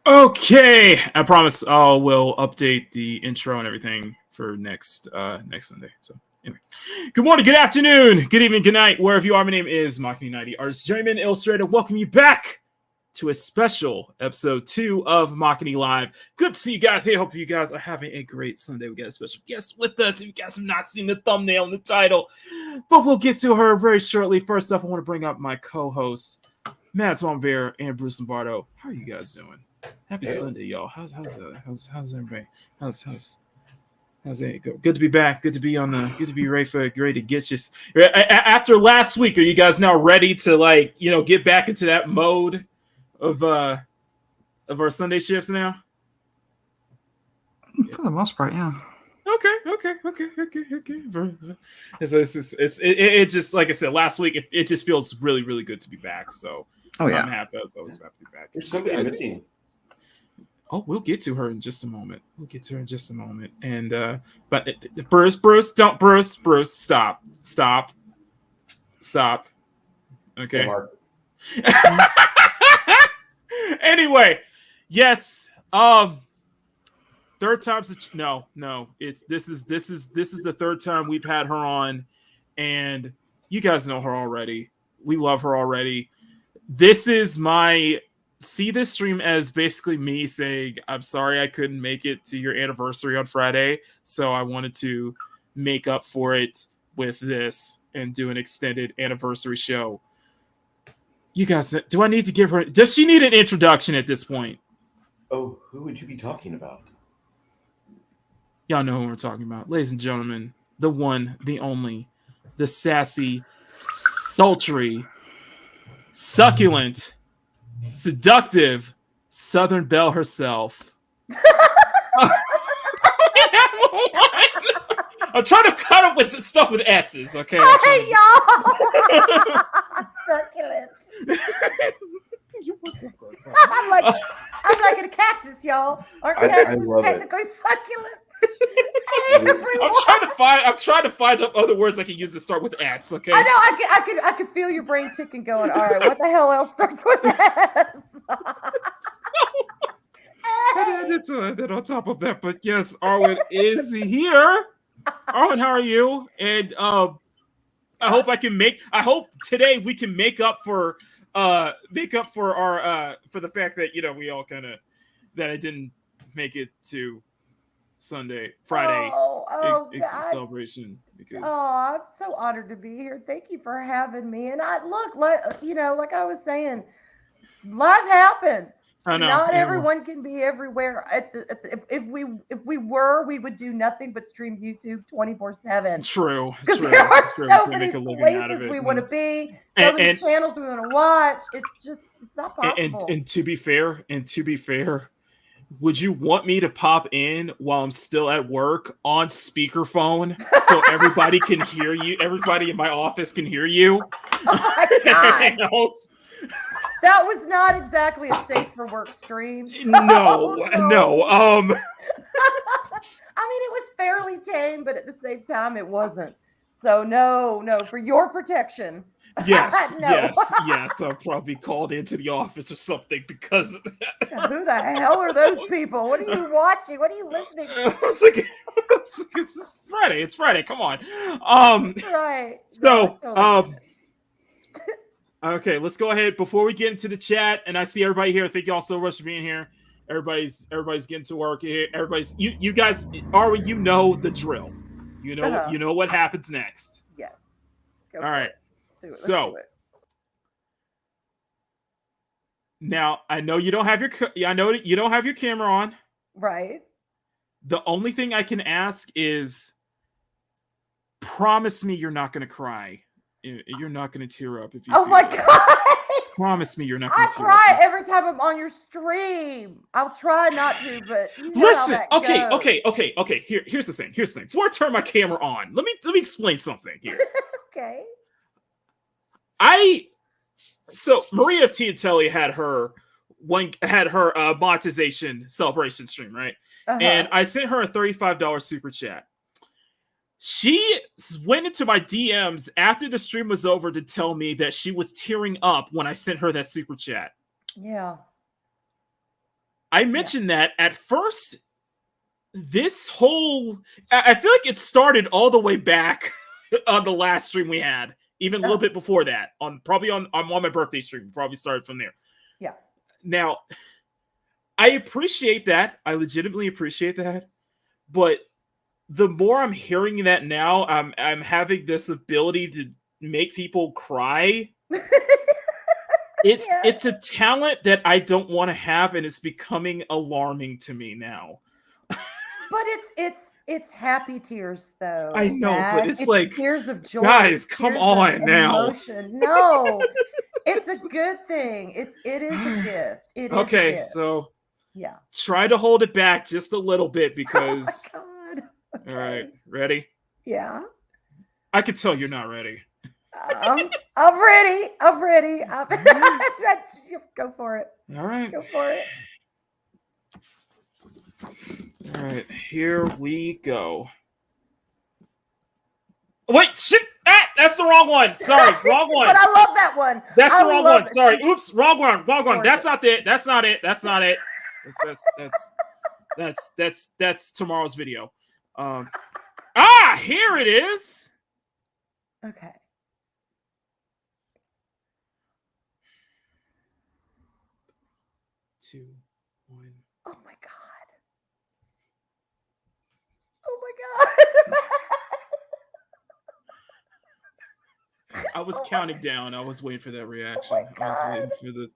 Okay, I promise I will update the intro and everything for next Sunday. So anyway, good morning, good afternoon, good evening, good night, wherever you are. My name is Makini 90, artist, journeyman, illustrator. Welcome you back to a special episode 2 of Makini Live. Good to see you guys here. Hope you guys are having a great Sunday. We got a special guest with us. If you guys have not seen the thumbnail and the title, but we'll get to her very shortly. First up, I want to bring up my co-hosts, Matt Swanbear and Bruce Lombardo. How are you guys doing? Happy Sunday, y'all. How's everybody? How's it go? Good to be back. Good to be good to be ready to get you. After last week, are you guys now ready to get back into that mode of our Sunday shifts now? For the most part, yeah. Okay. It just, like I said last week, it just feels really, really good to be back. So I'm happy. I was always happy to be back. There's somebody missing. Oh, we'll get to her in just a moment. And but Bruce, stop. Okay. Anyway, yes. Third time's no. This is the third time we've had her on, and you guys know her already. We love her already. This is see this stream as basically me saying, I'm sorry I couldn't make it to your anniversary on Friday, so I wanted to make up for it with this and do an extended anniversary show. You guys, do I need to give her... Does she need an introduction at this point? Oh, who would you be talking about? Y'all know who we're talking about. Ladies and gentlemen, the one, the only, the sassy, sultry, succulent, seductive Southern Belle I'm trying to cut up with stuff with S's. Okay. Hey, y'all. Succulent. I'm like a cactus, y'all. Aren't I cactus love it. technically succulent? Hey, everyone. I'm trying to find other words I can use to start with S. Okay. I know. I could feel your brain ticking, going. All right, what the hell else starts with S? Then on top of that, but yes, Arwyn is here. Arwyn, how are you? And I hope today we can make up for our for the fact that we all kind of that I didn't make it to Friday celebration because I'm so honored to be here. Thank you for having me. And like I was saying, life happens. I know. Not everyone can be everywhere. If we were, we would do nothing but stream YouTube 24/7. True. There are so many make a living out of places it. we want to be, so many channels we want to watch. It's not possible. And to be fair, would you want me to pop in while I'm still at work on speakerphone so everybody can hear you? Everybody in my office can hear you. Oh my God. That was not exactly a safe for work stream. No. I mean, it was fairly tame, but at the same time, it wasn't. So no, for your protection. Yes, No. yes. I'll probably called into the office or something because who the hell are those people? What are you watching? What are you listening to? I was like, it's Friday. It's Friday. Come on. Right. So, totally. Okay, let's go ahead before we get into the chat. And I see everybody here. Thank you all so much for being here. Everybody's getting to work here. You guys, Arwyn, you know the drill. You know what happens next. Yes. All right. So now I know you don't have your camera on. Right. The only thing I can ask is promise me you're not going to cry. You're not going to tear up if you. Oh my God! Promise me you're not going to tear up. I cry every time I'm on your stream. I'll try not to, but listen. How that Okay. Here's the thing. Before I turn my camera on, let me explain something here. Okay. So Maria Tiatelli had her monetization celebration stream, right? And I sent her a $35 super chat. She went into my DMs after the stream was over to tell me that she was tearing up when I sent her that super chat. Yeah. I mentioned that at first, I feel like it started all the way back on the last stream we had, even a little bit before that, on my birthday stream. Probably started from there. Yeah. Now, I appreciate that. I legitimately appreciate that. But the more I'm hearing that now, I'm having this ability to make people cry. It's a talent that I don't want to have, and it's becoming alarming to me now. But it's happy tears, though. I know, but it's like tears of joy. Guys, come on now. Emotion. No, it's a good thing. It is a gift. It is okay. A gift. So yeah, try to hold it back just a little bit because. Oh my God. Okay. All right, ready? Yeah. I could tell you're not ready. I'm ready. Go for it. All right. Go for it. All right, here we go. Wait, shit! That's the wrong one. Sorry, wrong one. But I love that one. That's the wrong one. Sorry. Oops, wrong one. That's not it. That's not it. That's tomorrow's video. Here it is. Okay. 2, 1. Oh my God. Oh my God. I was counting down. I was waiting for that reaction. I was waiting for the.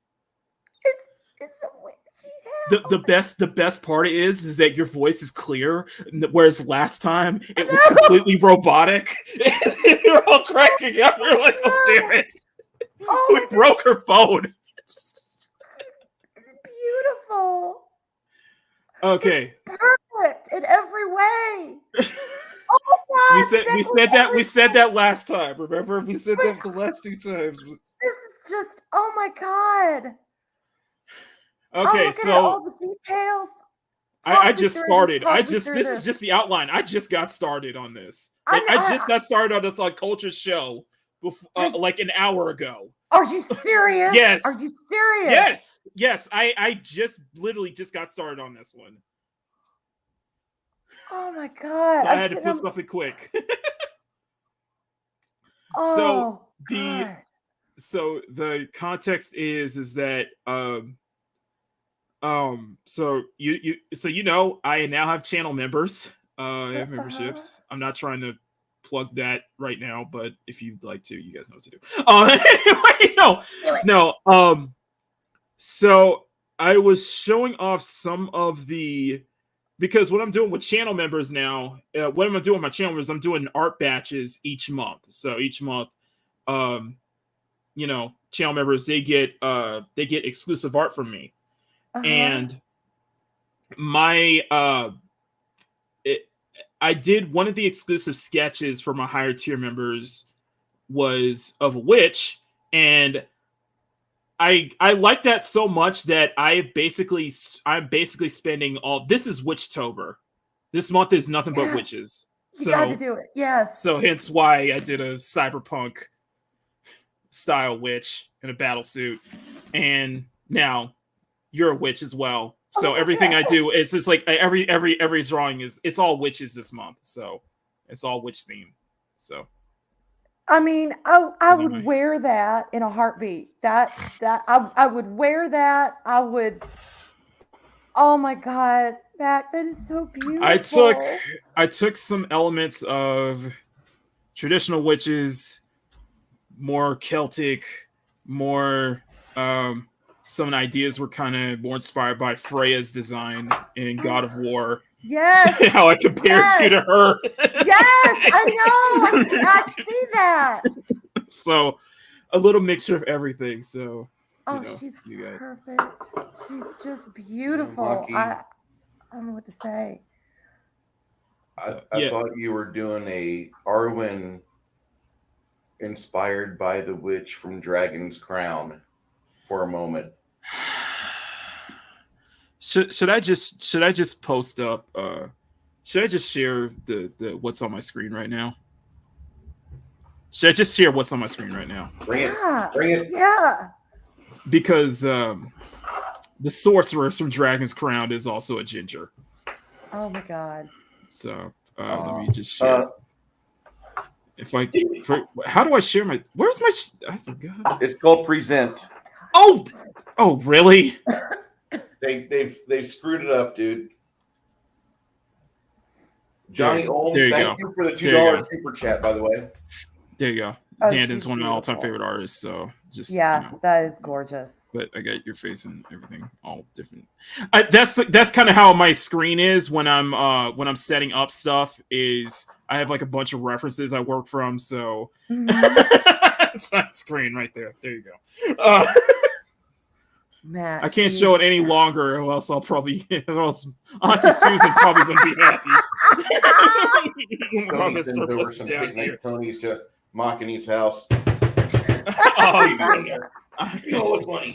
It's the best part is that your voice is clear, whereas last time it was completely robotic. You're all cracking up. You're like, oh damn it! We broke her phone. Beautiful. Okay. It's perfect in every way. Oh my God, we said that last time. Remember, we said that the last 2 times. This is just, oh my God. I'm Okay, looking at so all the details. I Talk me just through started. this, talk me through This this. is just the outline. I just got started on this. I Like know- I just got started on this culture show before, like an hour ago. Are you serious? Yes. Are you serious? Yes. I just literally just got started on this one. Oh my God. So I had to put something quick. Oh So the context is that so you know I now have channel members. I have memberships. I'm not trying to plug that right now, but if you'd like to, you guys know what to do. No. So I was showing off some of the, because what I'm doing with channel members now, what am I doing with my channel members? I'm doing art batches each month. So each month, channel members, they get exclusive art from me. And I did one of the exclusive sketches for my higher tier members was of a witch, and I like that so much that I'm basically spending all, this is Witchtober. This month is nothing but witches. You got to do it. Yes. So hence why I did a cyberpunk style witch in a battle suit, and now you're a witch as well. So everything I do is just like every drawing it's all witches this month. So it's all witch theme. So I mean, I would wear that in a heartbeat. I would wear that. I would. Oh my God, that is so beautiful. I took some elements of traditional witches, more Celtic, more some ideas were kind of more inspired by Freya's design in God of War. Yes. How I compared you to her. Yes, I know. I see that. So a little mixture of everything. So she's perfect. She's just beautiful. I don't know what to say. I thought you were doing a Arwyn inspired by the witch from Dragon's Crown for a moment. Should I just post up? Should I just share the what's on my screen right now? Should I just share what's on my screen right now? Bring it. Yeah. Because the sorceress from Dragon's Crown is also a ginger. Oh my God. So let me just share. How do I share my? Where's my? I forgot. It's called Present. Oh, really? They've screwed it up, dude. Johnny Olm, thank you for the $2 super chat, by the way. There you go. Danden's one of my all-time favorite artists, so just that is gorgeous. But I got your face and everything all different. That's kind of how my screen is when I'm setting up stuff. Is I have like a bunch of references I work from, so it's that screen right there. There you go. Matt, I can't show it any longer, or else Auntie Susan probably wouldn't be happy. Tony sends over some picnic ponies to Makini's house. Oh my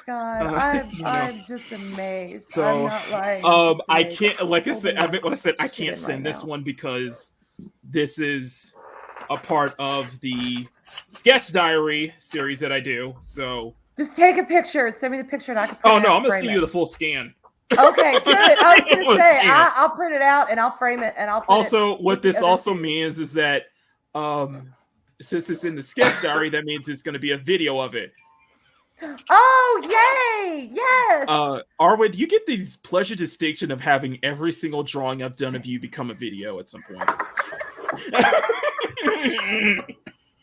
God, I'm just amazed. So, I'm not like I can't, like I said, I can't send this one because this is a part of the sketch diary series that I do. So just take a picture and send me the picture, and I can. I'm gonna send you the full scan. Okay, good. I was gonna say I'll print it out and I'll frame it and I'll. Also, what this also means is that since it's in the sketch diary, that means it's going to be a video of it. Oh, yay! Yes. Arwyn, you get the pleasure distinction of having every single drawing I've done of you become a video at some point.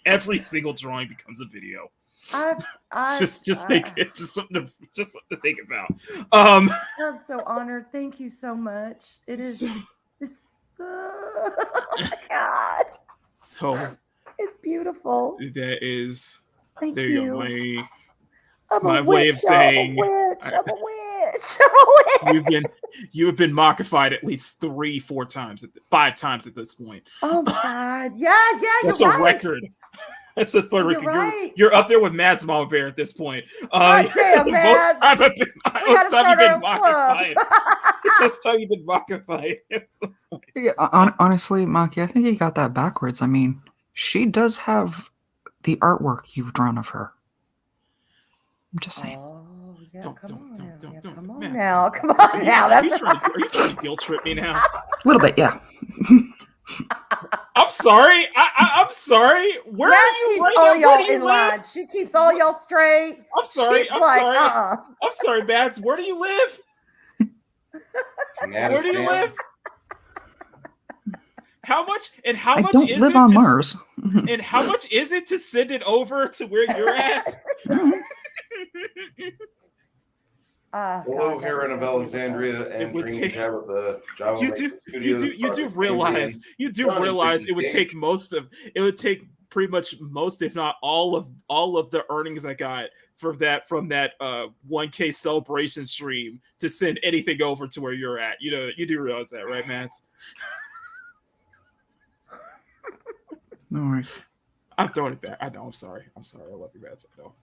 Every single drawing becomes a video. Just something to think about. I'm so honored. Thank you so much. It is. Oh my God. So it's beautiful. That is. Thank there you. You go. My way of saying. I'm a witch. You have been mockified at least 3-4 times, 5 times at this point. Oh my God! Yeah, That's you're a right. record. That's a fun record. Right. You're up there with Mads Mama Bear at this point. Damn, most time you've been mockified. Most time you've been mockified. Yeah, honestly, Maki, I think you got that backwards. I mean, she does have the artwork you've drawn of her. I'm just saying. Oh, yeah, Come on now. Are you trying to guilt trip me now? A little bit, yeah. I'm sorry. I'm sorry. Where are you? Keeps all y'all in line. She keeps all y'all straight. I'm sorry. She's sorry. I'm sorry, Mads. Where do you live? Where do you live? How much? And how much don't is live it on Mars. And how much is it to send it over to where you're at? Hello, here in Alexandria and Green Tabitha. You do realize it would take pretty much most, if not all of the earnings I got from that 1K celebration stream to send anything over to where you're at. You know, you do realize that, right, Mads? No worries. I'm throwing it back. I know. I'm sorry. I love you, Mads. I know.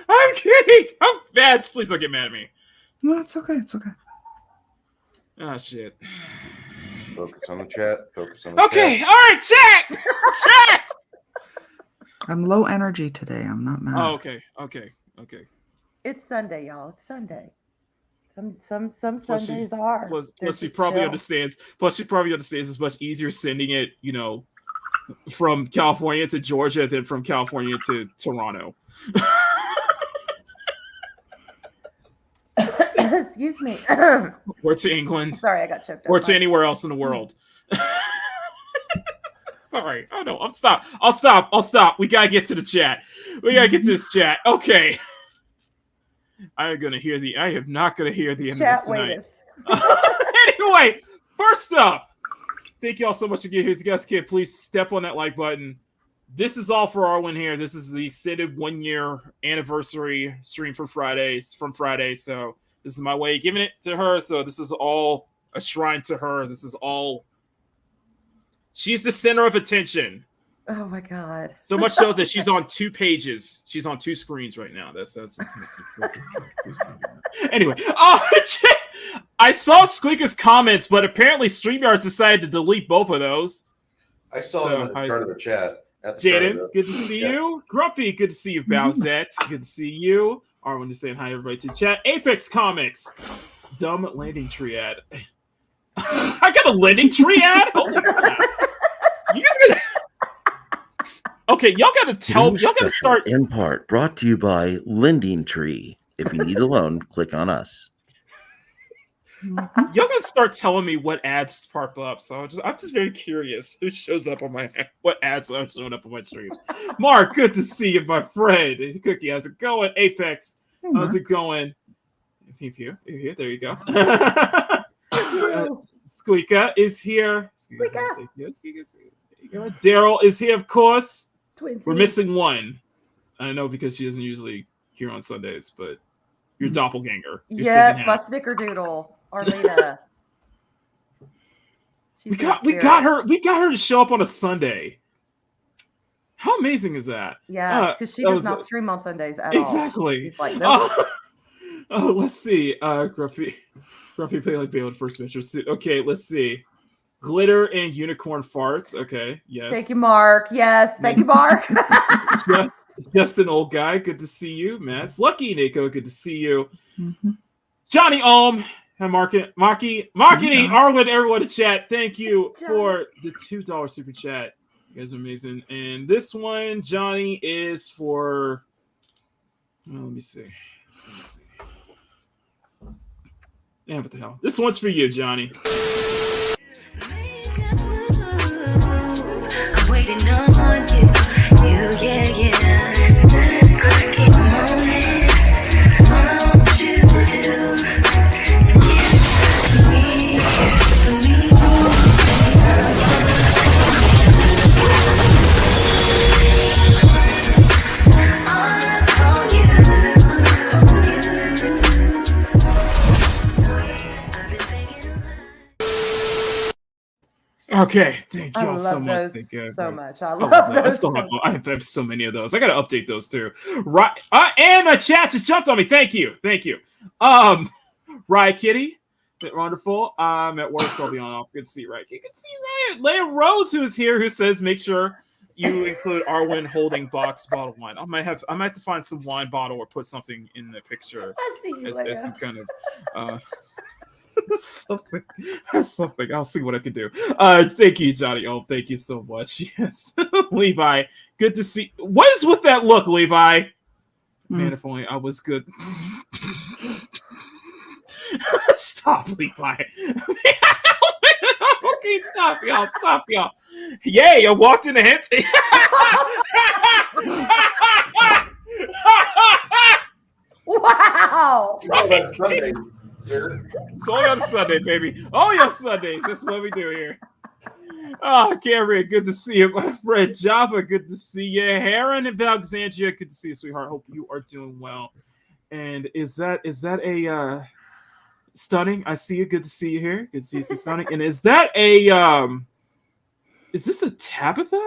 I'm kidding. Mads, please don't get mad at me. No, it's okay. It's okay. Oh, shit. Focus on the chat. Okay. All right, chat. Chat. I'm low energy today. I'm not mad. Oh, okay. It's Sunday, y'all. It's Sunday. Some Sundays are. Plus, she probably understands. It's much easier sending it, from California to Georgia than from California to Toronto. Excuse me. Or to England. Sorry, I got choked up. Or to anywhere else in the world. Sorry. Oh no, I'll stop. We gotta get to the chat. We gotta get to this chat. Okay. I am not gonna hear the end of this tonight. Anyway, first up, thank you all so much for getting here. Guys, kid, please step on that like button. This is all for Arwyn here. This is the extended 1-year anniversary stream from Friday. So this is my way of giving it to her. So this is all a shrine to her. She's the center of attention. Oh my God. So much so that she's on 2 pages. She's on 2 screens right now. That's anyway. I saw Squeaka's comments, but apparently StreamYard's decided to delete both of those. I saw them at the start of the chat. Jaden, good to see you. Grumpy, good to see you. Bowsette, good to see you. Arwyn just saying hi everybody to chat. Apex Comics, dumb landing tree ad. I got a landing tree ad? Holy crap. You guys gotta... Okay, y'all gotta start. In part brought to you by Lending Tree. If you need a loan, click on us. Y'all gotta start telling me what ads pop up. So I'm just very curious who shows up on what ads are showing up on my streams. Mark, good to see you, my friend. Cookie, how's it going? Apex, how's it going? Here, there you go. Squeaka is here. Daryl is here, of course. Twinsies. We're missing one. I know because she doesn't usually here on Sundays, but your doppelganger. Yeah, my snickerdoodle. Arlena. We got her to show up on a Sunday. How amazing is that? Yeah, because she does not stream on Sundays at all. Exactly. She's like, nope. Let's see. Grumpy playing like Bale in first picture. Okay, let's see. Glitter and unicorn farts. Okay, yes. Thank you, Mark. Yes, thank you, Mark. Just an old guy. Good to see you, Matt. It's Lucky Nico. Good to see you. Mm-hmm. Johnny Ohm. And Makini, Arwyn, everyone in chat. Thank you for the $2 super chat. You guys are amazing. And this one, Johnny, is for. Well, let me see. Yeah, what the hell? This one's for you, Johnny. I'm waiting on you, yeah. Okay, thank I y'all so love much. those Thank you. so much. I I love love those. I those. still have. I have so many of those. I gotta update those too. Right. And my chat just jumped on me. Thank you. Riot Kitty. Wonderful. I'm at work, so I'll be on off. Good to see Riot. You can see Riot. Leia Rose, who's here, who says make sure you include Arwyn holding box bottle wine. I might have to find some wine bottle or put something in the picture I see you, as some Leia. kind of something. I'll see what I can do. Thank you, Johnny. Oh, thank you so much. Yes. Levi, good to see. What is with that look, Levi? Man, if only I was good. Stop, Levi. Okay, stop, y'all. Yay, I walked in the head. Wow. That's Sunday, sir. It's only on Sunday, baby. Only on Sundays. That's what we do here. Oh, Cameron, good to see you. My friend Java, good to see you. Heron and Alexandria, good to see you, sweetheart. Hope you are doing well. And is that a Stunning? I see you. Good to see you here. Good to see you, Stunning. And is that a is this a Tabitha?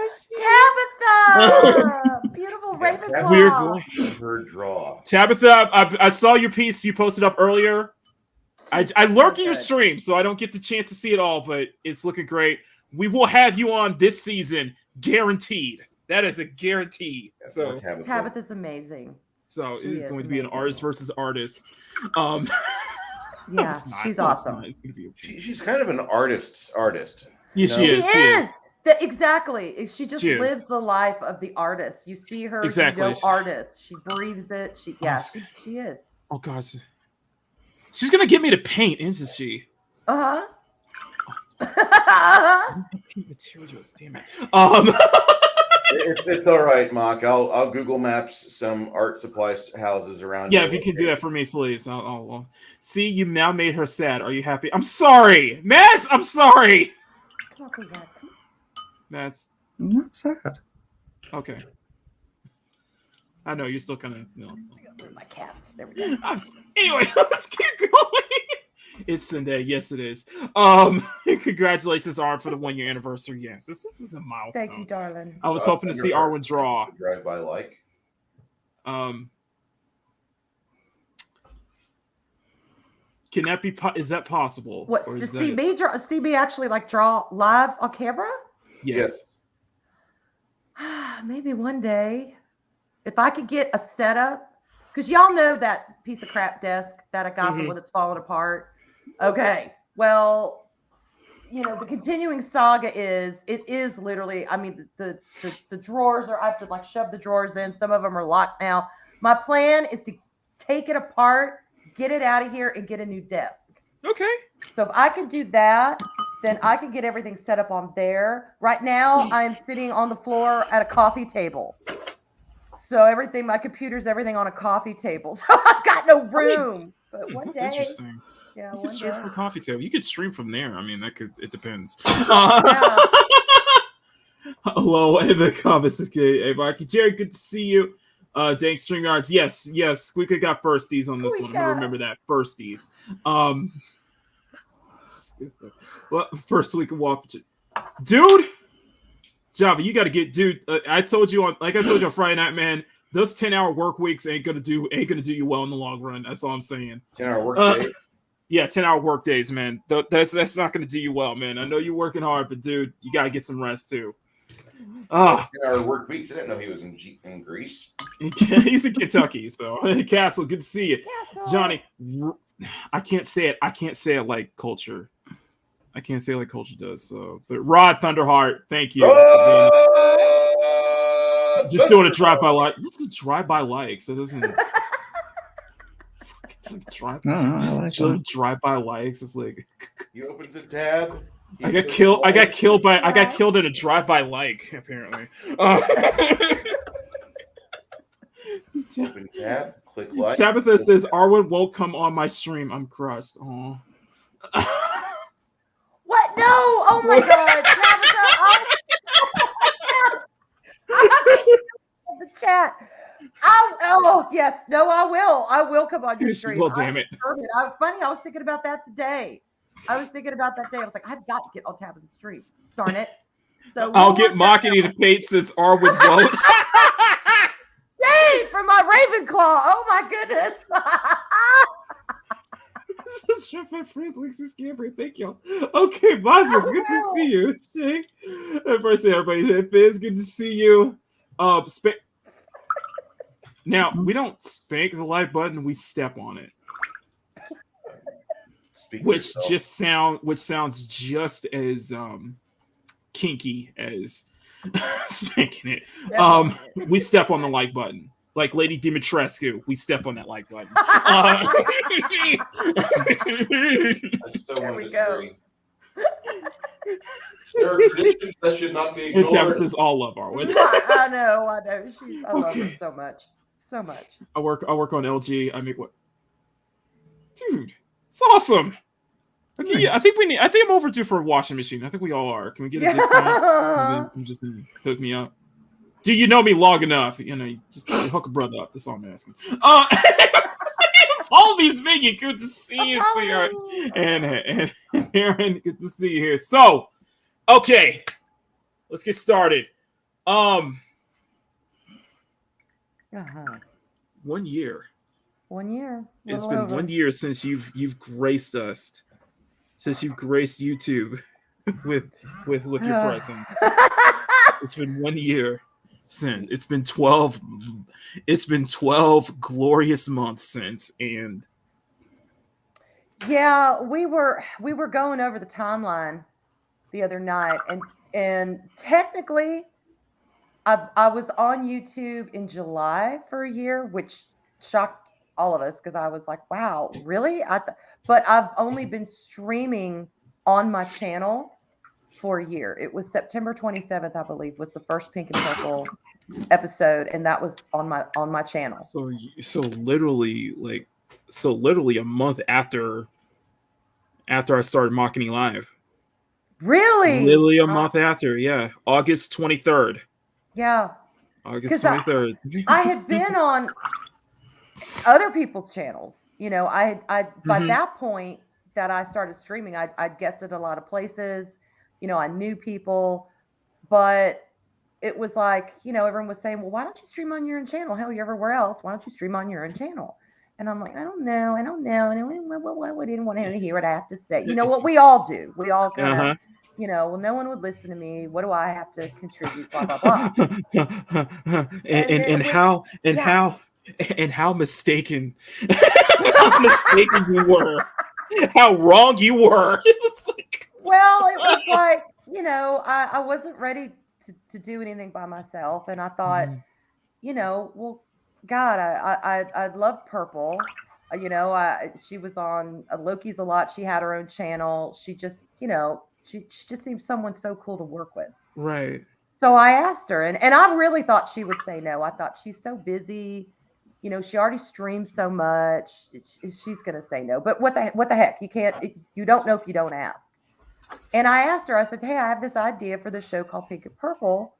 Tabitha! Beautiful Ravenclaw. Weird boy. Her draw. Tabitha, I saw your piece you posted up earlier. I lurk in your good. stream, so I don't get the chance to see it all, but it's looking great. We will have you on this season, guaranteed. That is a guarantee. Yeah, So Tabitha's amazing. So She it is is going to be an amazing. artist versus artist. Yeah, it's not- she's it's awesome. not. It's gonna be okay. She's kind of an artist's artist. Yeah, No. she is. Exactly. She just She is. lives the life of the artist. You see her, Exactly. you know, artist. She breathes it. She is. Oh gosh, she's gonna get me to paint, isn't she? Uh-huh. Paint materials, damn it. It's all right, Mock. I'll Google Maps some art supply houses around. Yeah, your if you can do location. that for me, please. I'll see, you now made her sad. Are you happy? I'm sorry, Mads. I'm sorry, Come on, sweetheart. Come Mads. Not sad. Okay. I know you're still kind of. on. Where's my cats? There we go. Anyway, let's keep going. It's Sunday. Yes, it is. Congratulations, Arwyn, for the 1 year anniversary. Yes, this is a milestone. Thank you, darling. I was hoping to see Arwyn draw. Drive by like. Can that be? Is that possible? What? Or is Does that CB actually like draw live on camera? Yes. Maybe one day, if I could get a setup, because y'all know that piece of crap desk that I got, the one that's falling apart. Okay, well, you know, the continuing saga is literally. I mean, the drawers are. I have to like shove the drawers in. Some of them are locked now. My plan is to take it apart, get it out of here, and get a new desk. Okay. So if I could do that, then I can get everything set up on there. Right now, I'm sitting on the floor at a coffee table. So everything, my computer's everything on a coffee table. So I've got no room. But one That's day, interesting. yeah, You one could stream day. from a coffee table. You could stream from there. I mean, it depends. Yeah. Hello in the comments. Okay, hey, Mikey. Jerry, good to see you. Dank StreamYards. Yes. Squeaka got firsties on this one. I'm gonna remember that. Firsties. Well, first week of walk. Dude! Java, you gotta get I told you on Friday night, man, those 10-hour work weeks ain't gonna do you well in the long run. That's all I'm saying. 10-hour work day. Yeah, 10-hour work days, man. That's not gonna do you well, man. I know you're working hard, but dude, you gotta get some rest too. 10-hour work weeks. I didn't know he was in Greece. He's in Kentucky, so Castle, good to see you. Castle. Johnny, I can't say it like Culture. I can't say it like Culture does. So, but Rod Thunderheart, thank you. Just doing a drive-by like. What's a drive-by likes? It doesn't. It's like drive-by likes. It's like. He opens a tab. I got killed in a drive-by like. Apparently. Open tab. Click like. Tabitha says Arwyn won't come on my stream. I'm crushed. Aw. What? No! Oh my God, Tabitha! The chat. Yes. No, I will. I will come on your stream. Well, damn it. Funny. I was thinking about that today. I was like, I've got to get on Tabitha's stream. darn it. So I'll we'll get work Makini to paint since Arwyn won't. Yay for my Ravenclaw. Oh my goodness. Chef, my friend, Alexis Gamber. Thank y'all. Okay, Mazel, good to see you. Shay. First, everybody, Fizz, good to see you. Now, we don't spank the like button, we step on it. Which sounds just as kinky as spanking it. We step on the like button. Like Lady Dimitrescu, we step on that like button. I so There want we to go. disagree. There are traditions that should not be It's ignored. emphasis all love Arwyn. I know. I love her Okay. so much. So much. I work on LG. I make what? Dude, it's awesome. Okay, yeah, I think I'm overdue for a washing machine. I think we all are. Can we get a discount? Can you just hook me up? Do you know me long enough? You know, you just hook a brother up. That's all I'm asking. All these Vicky, good to see you, Sarah. And Aaron, good to see you here. So, okay, let's get started. 1 year. 1 year. It's been 1 year since you've graced us, since you've graced YouTube with your presence. It's been 1 year since. It's been 12 glorious months since. And yeah, we were going over the timeline the other night, and technically I was on YouTube in July for a year, which shocked all of us because I was like, wow, really? But I've only been streaming on my channel for a year. It was September 27th, I believe, was the first Pink and Purple episode, and that was on my channel. So literally a month after I started Makini Live. Really? Literally a month after, yeah. August 23rd. Yeah. August 23rd. I had been on other people's channels. You know, I by that point that I started streaming, I'd guested a lot of places. You know, I knew people, but it was like, you know, everyone was saying, well, why don't you stream on your own channel? Hell, you're everywhere else. Why don't you stream on your own channel? And I'm like, I don't know. And I didn't want to hear what I have to say. You know what we all do. We all kind of, you know, well, no one would listen to me. What do I have to contribute? Blah, blah, blah. and how mistaken you were. How wrong you were. It was like, well, it was like, you know, I wasn't ready to do anything by myself. And I thought, you know, well, God, I love Purple. You know, she was on Loki's a lot. She had her own channel. She just, you know, she just seems someone so cool to work with. right. So I asked her, and I really thought she would say no. I thought she's so busy. You know, she already streams so much. She's going to say no. But what the heck? You don't know if you don't ask. And I asked her, I said, hey, I have this idea for this show called Pink and Purple.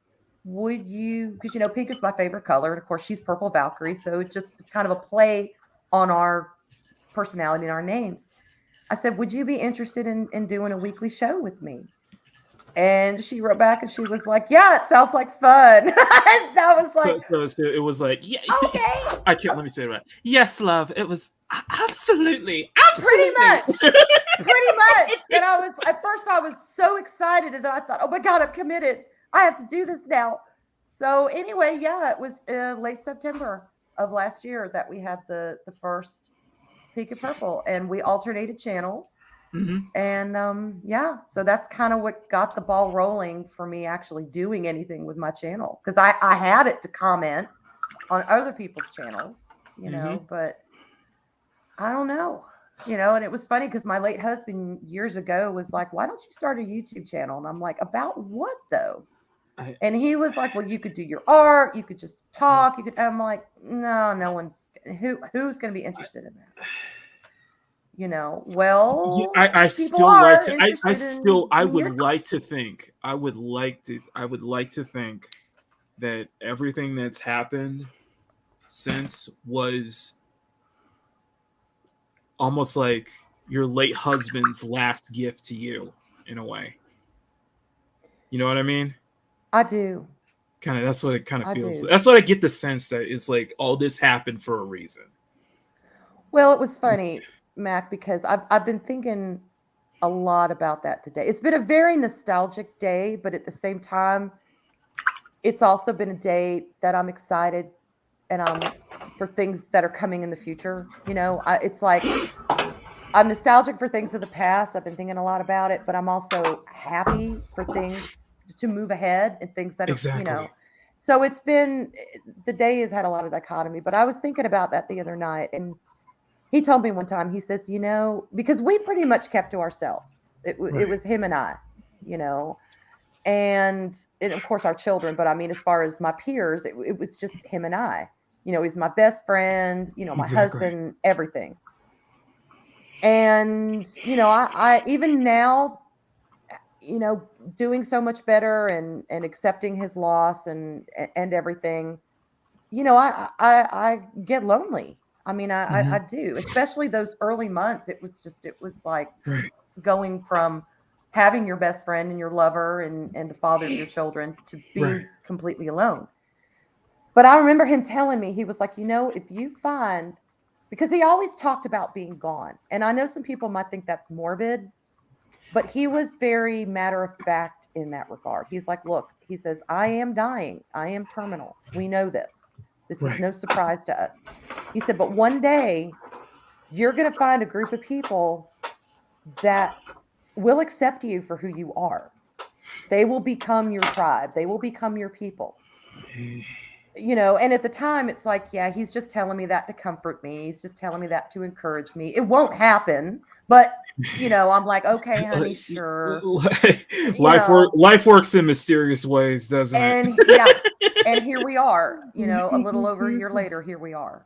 Would you, because, you know, pink is my favorite color. And of course, she's Purple Valkyrie. So it's kind of a play on our personality and our names. I said, would you be interested in doing a weekly show with me? And she wrote back and she was like, yeah, it sounds like fun. That was like, so it was like, yeah, okay. I can't, let me say it right. Yes, love. It was absolutely. Pretty much. And at first I was so excited, and then I thought, oh my God, I'm committed. I have to do this now. So anyway, yeah, it was late September of last year that we had the first Pink and Purple, and we alternated channels. And yeah, so that's kind of what got the ball rolling for me actually doing anything with my channel, because I had it to comment on other people's channels, you know, but I don't know, you know. And it was funny because my late husband years ago was like, why don't you start a YouTube channel? And I'm like, about what though? And he was like, well, you could do your art, you could just talk, you could. I'm like, no one's who's going to be interested in that. You know, well, yeah, I still like to. I would like to think. I would like to think that everything that's happened since was almost like your late husband's last gift to you, in a way. You know what I mean? I do. Kind of. That's what it kind of I feels. do. That's what I get the sense that it's like all this happened for a reason. Well, it was funny, Mac, because I've been thinking a lot about that today. It's been a very nostalgic day, but at the same time, it's also been a day that I'm excited and for things that are coming in the future. It's like I'm nostalgic for things of the past. I've been thinking a lot about it, but I'm also happy for things to move ahead and things that Exactly. So it's been the day has had a lot of dichotomy, but I was thinking about that the other night, and he told me one time, he says, because we pretty much kept to ourselves. It Right. was him and I, you know, and of course our children, but I mean, as far as my peers, it was just him and I. He's my best friend, my Exactly. husband, everything. And I even now, doing so much better and accepting his loss and everything, I get lonely. I mean, I do, especially those early months. It was like Right. going from having your best friend and your lover and the father of your children to being Right. completely alone. But I remember him telling me, he was like, if you find, because he always talked about being gone. And I know some people might think that's morbid, but he was very matter of fact in that regard. He's like, look, he says, I am dying. I am terminal. We know this. This is Right. no surprise to us. He said, but one day you're going to find a group of people that will accept you for who you are. They will become your tribe. They will become your people. And at the time it's like, yeah, he's just telling me that to comfort me. He's just telling me that to encourage me. It won't happen, but I'm like, okay, honey, sure. Life works in mysterious ways, doesn't it? And yeah, and here we are, a little over a year later, here we are.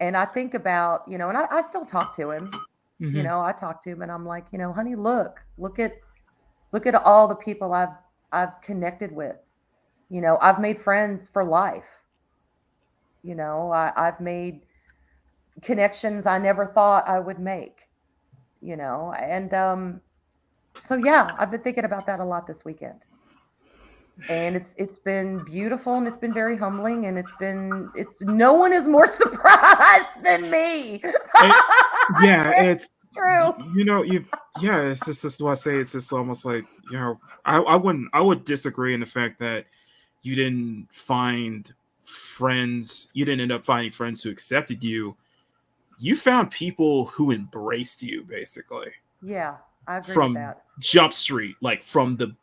And I think about, and I still talk to him. Mhm. I talk to him and I'm like, honey, look at all the people I've connected with. I've made friends for life. I've made connections I never thought I would make. And so yeah, I've been thinking about that a lot this weekend. And it's been beautiful and it's been very humbling and it's no one is more surprised than me. Yeah, it's true. it's just what I say. It's just almost like I would disagree in the fact that you didn't find friends. You didn't end up finding friends who accepted you. You found people who embraced you, basically. Yeah, I agree with From that. Jump Street, like from the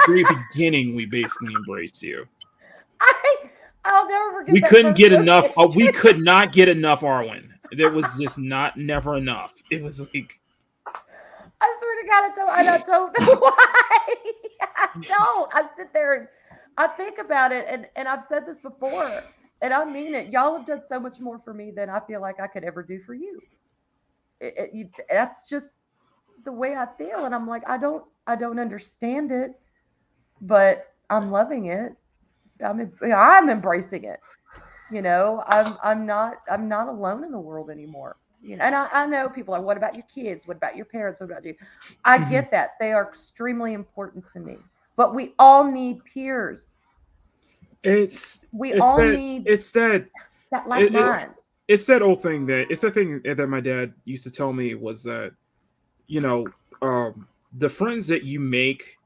very beginning, we basically embraced you. I'll never forget. We that couldn't first get enough. location. We could not get enough Arwyn. There was just never enough. It was like, I swear to God, I don't know why. I don't. I sit there and I think about it, and I've said this before, and I mean it. Y'all have done so much more for me than I feel like I could ever do for you. That's just the way I feel, and I'm like, I don't understand it, but I'm loving it. I'm embracing it. I'm not alone in the world anymore. And I know people are, what about your kids? What about your parents? What about you? I get that. They are extremely important to me. But we all need peers. We all need that like mind. It's that old thing it's that thing that my dad used to tell me was that, the friends that you make,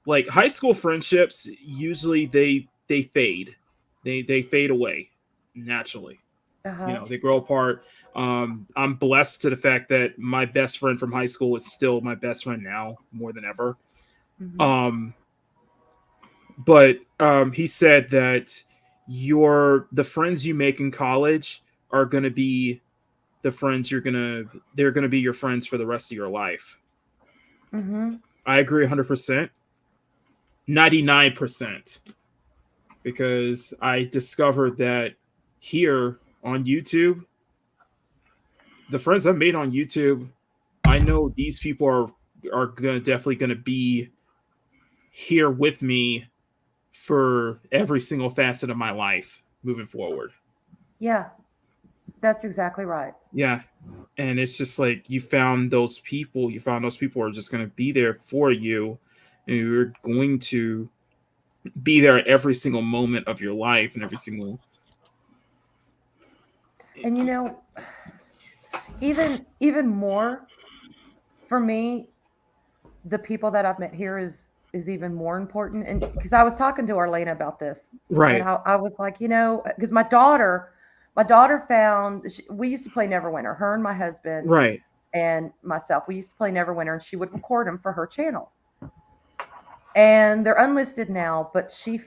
like high school friendships, usually they fade. They fade away naturally. Uh-huh. They grow apart. I'm blessed to the fact that my best friend from high school is still my best friend now, more than ever. Mhm. But he said that the friends you make in college are going to be the friends they're going to be your friends for the rest of your life. Mhm. I agree 100%. 99%. Because I discovered that here on YouTube, the friends I've made on YouTube, I know these people are definitely gonna be here with me for every single facet of my life moving forward. Yeah, that's exactly right. Yeah. And it's just like you found those people are just gonna be there for you. and you're going to be there at every single moment of your life and every single. And you know, even more for me, the people that I've met here is even more important. And because I was talking to Arlena about this, Right. and I was like, you know, because my daughter found we used to play Neverwinter, her and my husband, Right. and myself. We used to play Neverwinter, and she would record them for her channel. And they're unlisted now, but she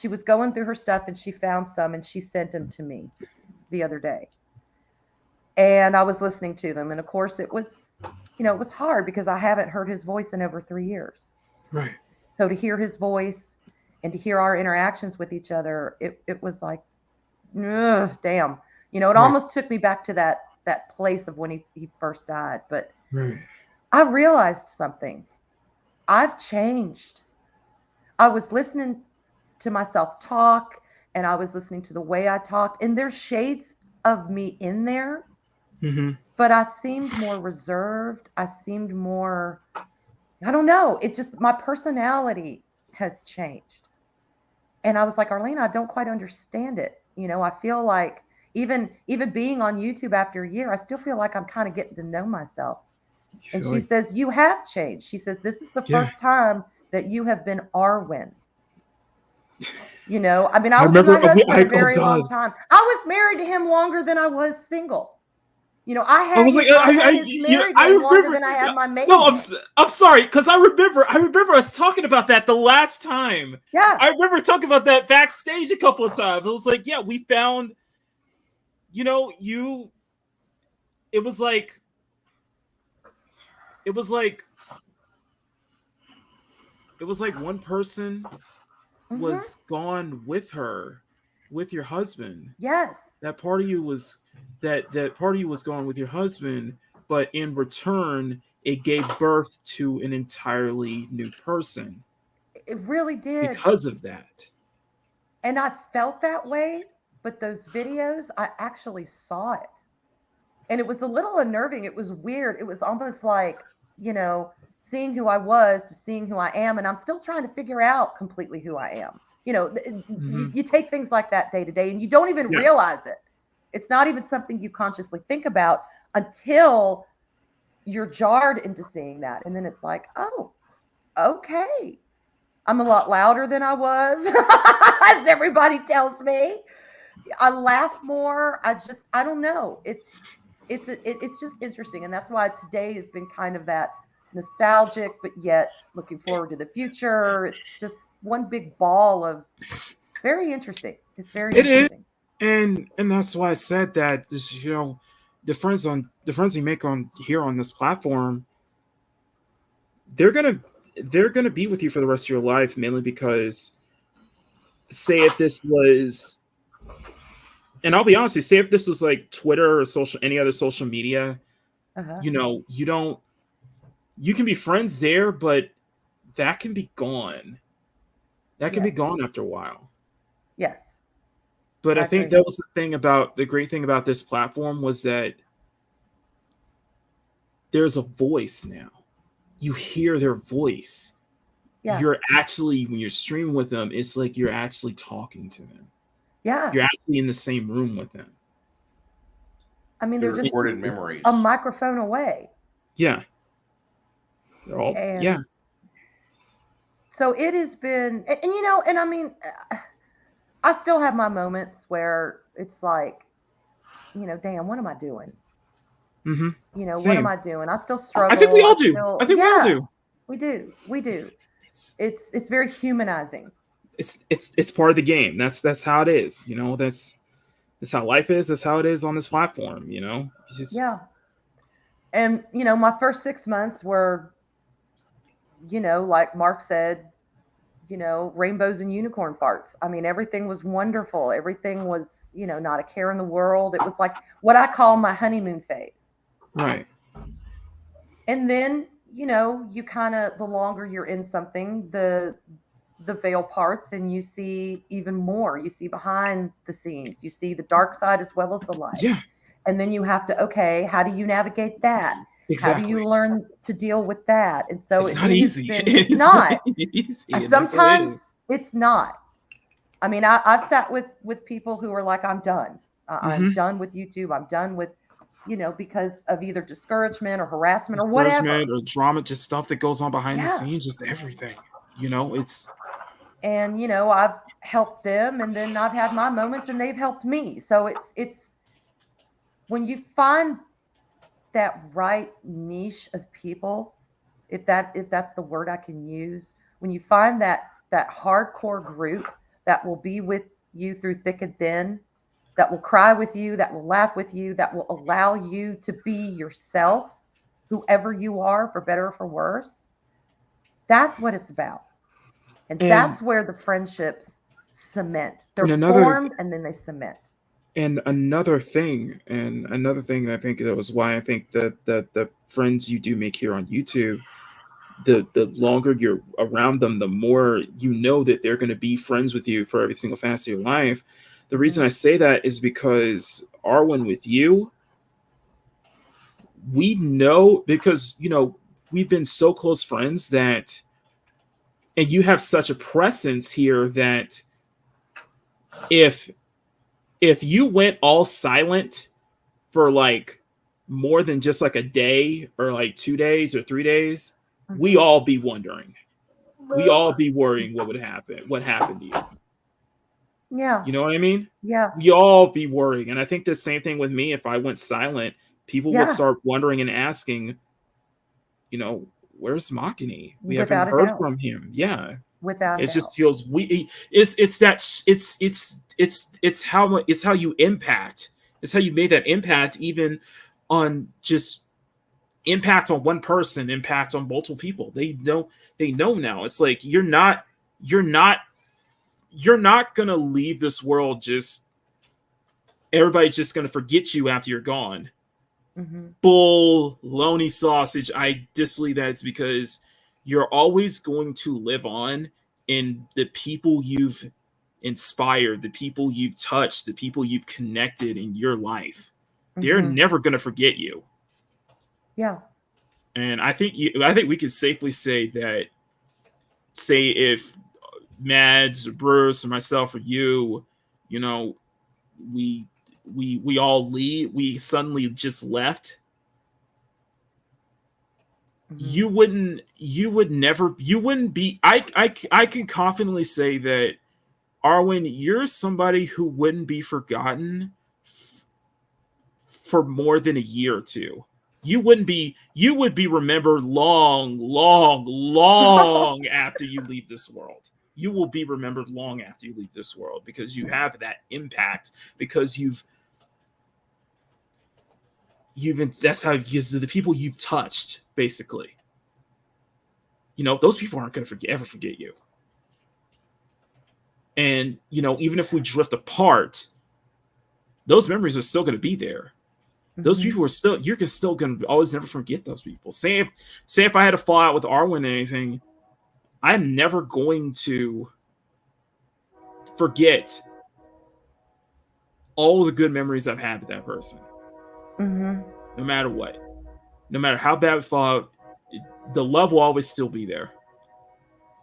was going through her stuff and she found some and she sent them to me the other day. And I was listening to them. And of course it was, you know, it was hard because I haven't heard his voice in over 3 years. Right. So to hear his voice and to hear our interactions with each other, it was like, ugh, damn. You know, it almost took me back to that place of when he first died. But I realized something. I've changed. I was listening to myself talk and I was listening to the way I talked, and there's shades of me in there, but I seemed more reserved. I seemed more, I don't know. It just, my personality has changed. And I was like, Arlene, I don't quite understand it. You know, I feel like even being on YouTube after a year, I still feel like I'm kind of getting to know myself. And she says, you have changed. She says, this is the first time that you have been Arwyn. You know, I mean, I was with my husband a very long time. I was married to him longer than I was single. You know, I had his married name longer than I had my maiden name. I'm sorry, because I remember us talking about that the last time. Yeah. I remember talking about that backstage a couple of times. It was like, yeah, we found, you know, it was like one person was gone with her, with your husband. Yes. That part of you was gone with your husband, but in return, it gave birth to an entirely new person. It really did. Because of that. And I felt that way, but those videos, I actually saw it. And it was a little unnerving. It was weird. It was almost like, you know, seeing who I was to seeing who I am. And I'm still trying to figure out completely who I am. You know, you take things like that day to day and you don't even realize it. It's not even something you consciously think about until you're jarred into seeing that. And then it's like, oh, okay. I'm a lot louder than I was, as everybody tells me. I laugh more. I don't know. It's just interesting. And that's why today has been kind of that nostalgic, but yet looking forward to the future. It's just one big ball of very interesting. It's very interesting. And that's why I said that just, you know, the friends you make on here on this platform, they're gonna be with you for the rest of your life, mainly because say if this was, and I'll be honest with you, say if this was like Twitter or any other social media, you know, you can be friends there, but that can be gone. That can be gone after a while. Yes. But I think that was the great thing about this platform was that there's a voice now. You hear their voice. Yeah. You're actually, when you're streaming with them, it's like you're actually talking to them. Yeah. You're actually in the same room with them. I mean, they're just recorded memories. A microphone away. Yeah. They're all, yeah. So it has been, and you know, and I mean, I still have my moments where it's like, you know, damn, what am I doing? You know, Same. what am I doing? I still struggle. I think we all do. I think we all do. We do. It's very humanizing. It's part of the game. That's how it is. You know, that's how life is. That's how it is on this platform. You know. Yeah. And you know, my first 6 months were, you know, like Mark said, you know, rainbows and unicorn farts. I mean, everything was wonderful. Everything was, you know, not a care in the world. It was like what I call my honeymoon phase. Right. And then, you know, you kind of, the longer you're in something, the veil parts and you see even more. You see behind the scenes. You see the dark side as well as the light. Yeah. And then you have to, okay, how do you navigate that? Exactly. How do you learn to deal with that? And so It's not easy. It's not. Easy. It Sometimes is. it's not. I mean, I've sat with people who are like, I'm done. I'm done with YouTube. I'm done with, because of either discouragement or harassment or whatever. Or drama, just stuff that goes on behind the Yeah. scenes, just everything. It's. And I've helped them, and then I've had my moments, and they've helped me. So it's when you find that right niche of people, if that's the word I can use, when you find that hardcore group that will be with you through thick and thin, that will cry with you, that will laugh with you, that will allow you to be yourself, whoever you are, for better or for worse, that's what it's about. And that's where the friendships cement. They're formed and then they cement. And another thing I think that was why I think that the friends you do make here on YouTube, the longer you're around them, the more you know that they're going to be friends with you for every single facet of your life. The reason I say that is because Arwyn, with you, we know, because we've been so close friends that, and you have such a presence here that if you went all silent for like more than just like a day or like 2 days or 3 days, we all be wondering. We all be worrying what happened to you. Yeah. You know what I mean? Yeah. We all be worrying. And I think the same thing with me. If I went silent, people would start wondering and asking, where's Makini? We haven't heard from him. Yeah. Without it just feels it's how you impact. It's how you made that impact, even on just impact on one person, impact on multiple people. They know now. It's like you're not gonna leave this world, just everybody's just gonna forget you after you're gone. Bull loney sausage. I disbelieve that. It's because you're always going to live on in the people you've inspired, the people you've touched, the people you've connected in your life. They're never going to forget you. Yeah. And I think we can safely say that, say if Mads or Bruce or myself or you, we all leave, we suddenly just left, you wouldn't be, I can confidently say that, Arwyn, you're somebody who wouldn't be forgotten for more than a year or two. You would be remembered long after you leave this world. You will be remembered long after you leave this world, because you have that impact, because that's how the people you've touched, basically. Those people aren't going to ever forget you. And, even if we drift apart, those memories are still going to be there. Those people are still, you're still going to always never forget those people. Say if I had a fallout with Arwyn or anything, I'm never going to forget all the good memories I've had with that person. No matter what. No matter how bad we fall, the love will always still be there.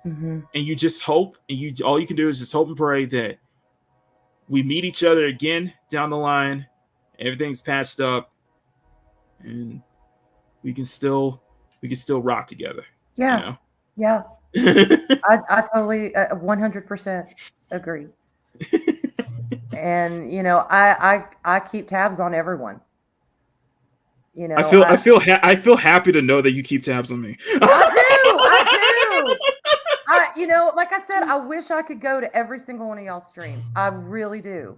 And you just hope, and all you can do is just hope and pray that we meet each other again down the line, everything's patched up, and we can still rock together. Yeah. Yeah. I totally 100% agree. And I keep tabs on everyone. I feel happy to know that you keep tabs on me. I do. Like I said, I wish I could go to every single one of y'all's streams. I really do.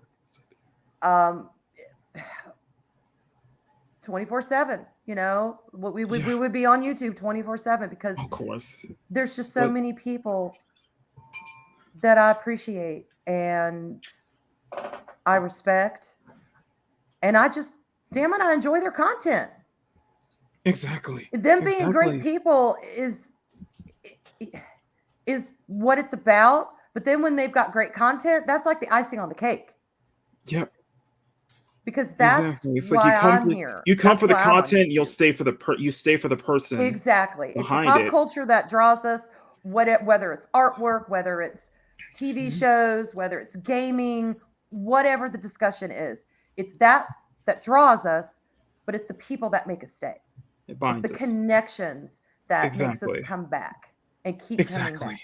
24/7. We would be on YouTube 24/7, because of course there's just so many people that I appreciate and I respect, and I enjoy their content. Exactly. Them being great people is what it's about. But then when they've got great content, that's like the icing on the cake. Yep. because that's Exactly. It's like why I'm here. you come That's for the why I'm on content, you'll YouTube. stay for the you stay for the person Exactly. It's the behind pop it. culture that draws us, whether it's artwork, whether it's TV shows, whether it's gaming, whatever the discussion is. It's that draws us, but it's the people that make us stay. It It's binds the us. connections that makes us Exactly. come back and keep coming Exactly. back.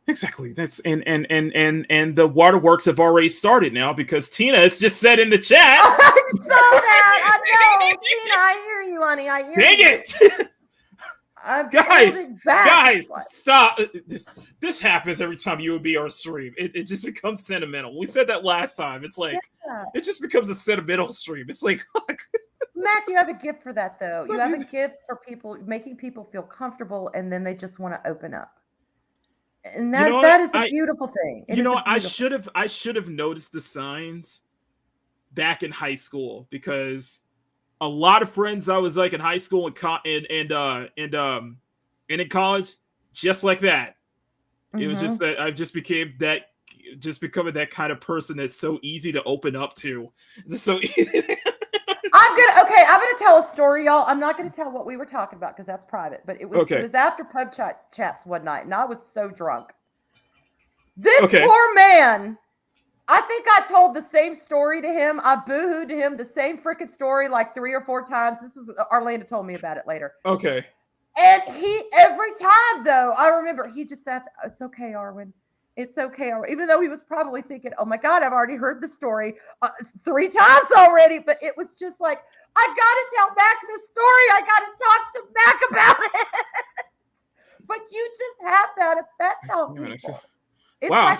Exactly. That's and the waterworks have already started now because Tina has just said in the chat. I'm so mad. I know. Tina, I hear you, honey. I hear Dang you. it! I'm guys, holding back. guys, What? stop! This happens every time you would be on stream. It just becomes sentimental. We said that last time. It's like Yeah. it just becomes a sentimental stream. It's like Matt, you have a gift for that, though. You have a Something- gift for people, making people feel comfortable, and then they just want to open up. And that, You know that what? is a beautiful thing. It you is know a what? I beautiful- should have noticed the signs back in high school because a lot of friends I was like in high school and in college, just like that. It was just that I've just becoming that kind of person that's so easy to open up to. It's just so easy. I'm gonna tell a story, y'all. I'm not gonna tell what we were talking about because that's private. But it was after pub chats one night, and I was so drunk. This poor man. I think I told the same story to him. I boohooed to him the same freaking story like 3 or 4 times. This was Arlanda told me about it later. Okay. And he every time though, I remember he just said, "It's okay, Arwyn. It's okay." Even though he was probably thinking, "Oh my God, I've already heard the story 3 times already." But it was just like, I got to tell Mac this story. I got to talk to Mac about it. But you just have that effect on people. Wow,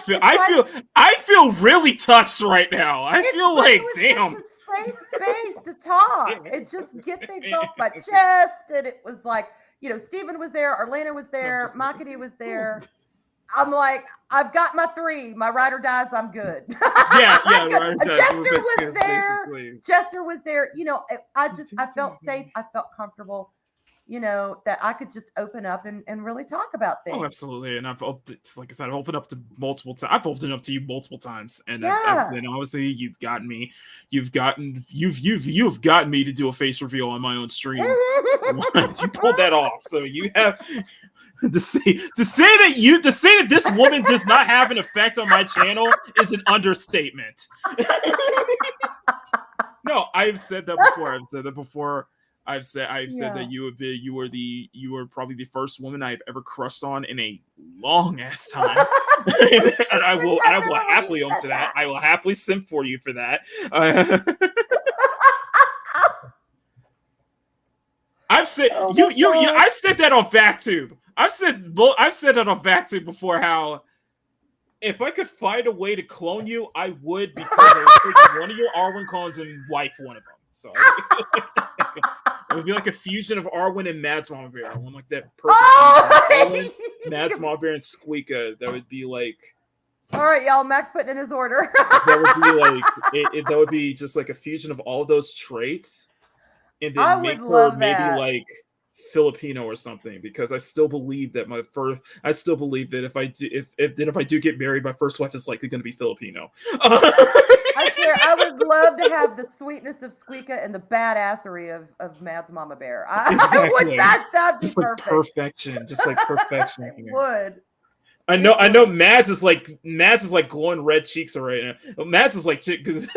I feel really touched right now. I feel like, damn. It's a safe space to talk and just get things off my chest. And it was like, Stephen was there, Arlena was there, Makini was there. I'm like, I've got my 3. My ride or dies, I'm good. Yeah. Chester was there. Basically. Chester was there. I felt safe. I felt comfortable. That I could just open up and really talk about things. Oh, absolutely. And like I said, I've opened up to multiple times. I've opened up to you multiple times, and then obviously you've gotten me. You've gotten me to do a face reveal on my own stream. You pulled that off, so you have to say that this woman does not have an effect on my channel is an understatement. No, I've said that before. I've said that you were probably the first woman I've ever crushed on in a long ass time. And I will happily own to that. I will happily simp for you for that. I've said I said that on BackTube. I've said that on BackTube before how if I could find a way to clone you, I would, because I would take one of your Arwyn clones and wife one of them. So it would be like a fusion of Arwyn and Mads Mama Bear. One like that perfect Mads Mama Bear and Squeaka. That would be like. All right, y'all. Mac's putting in his order. That would be like that would be just like a fusion of all of those traits, and then make her maybe like Filipino or something, because I still believe that if I do get married, my first wife is likely going to be Filipino. I swear, I would love to have the sweetness of Squeaka and the badassery of Mads Mama Bear. Exactly. I would that'd be just perfect. Like perfection, just like perfection. It would. I know. Mads is like glowing red cheeks right now. Mads is like because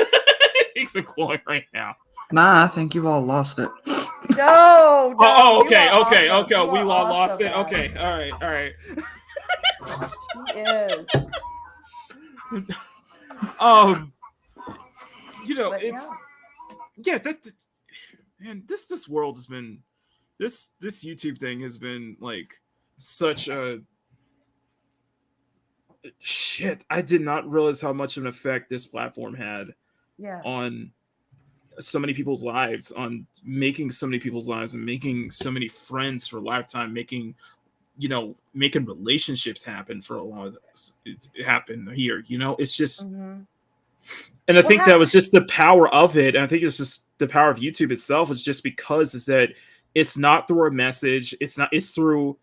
cheeks are glowing right now. Nah, I think you all lost it. No. Okay. Awesome. We all lost it. Okay. All right. He is. This world has been this YouTube thing has been like such a shit. I did not realize how much of an effect this platform had on so many people's lives, on making so many people's lives and making so many friends for a lifetime, making relationships happen for a lot of this. It happened here, it's just and I think that was just the power of it. And I think it's just the power of YouTube itself is just because is that it's not through a message, it's through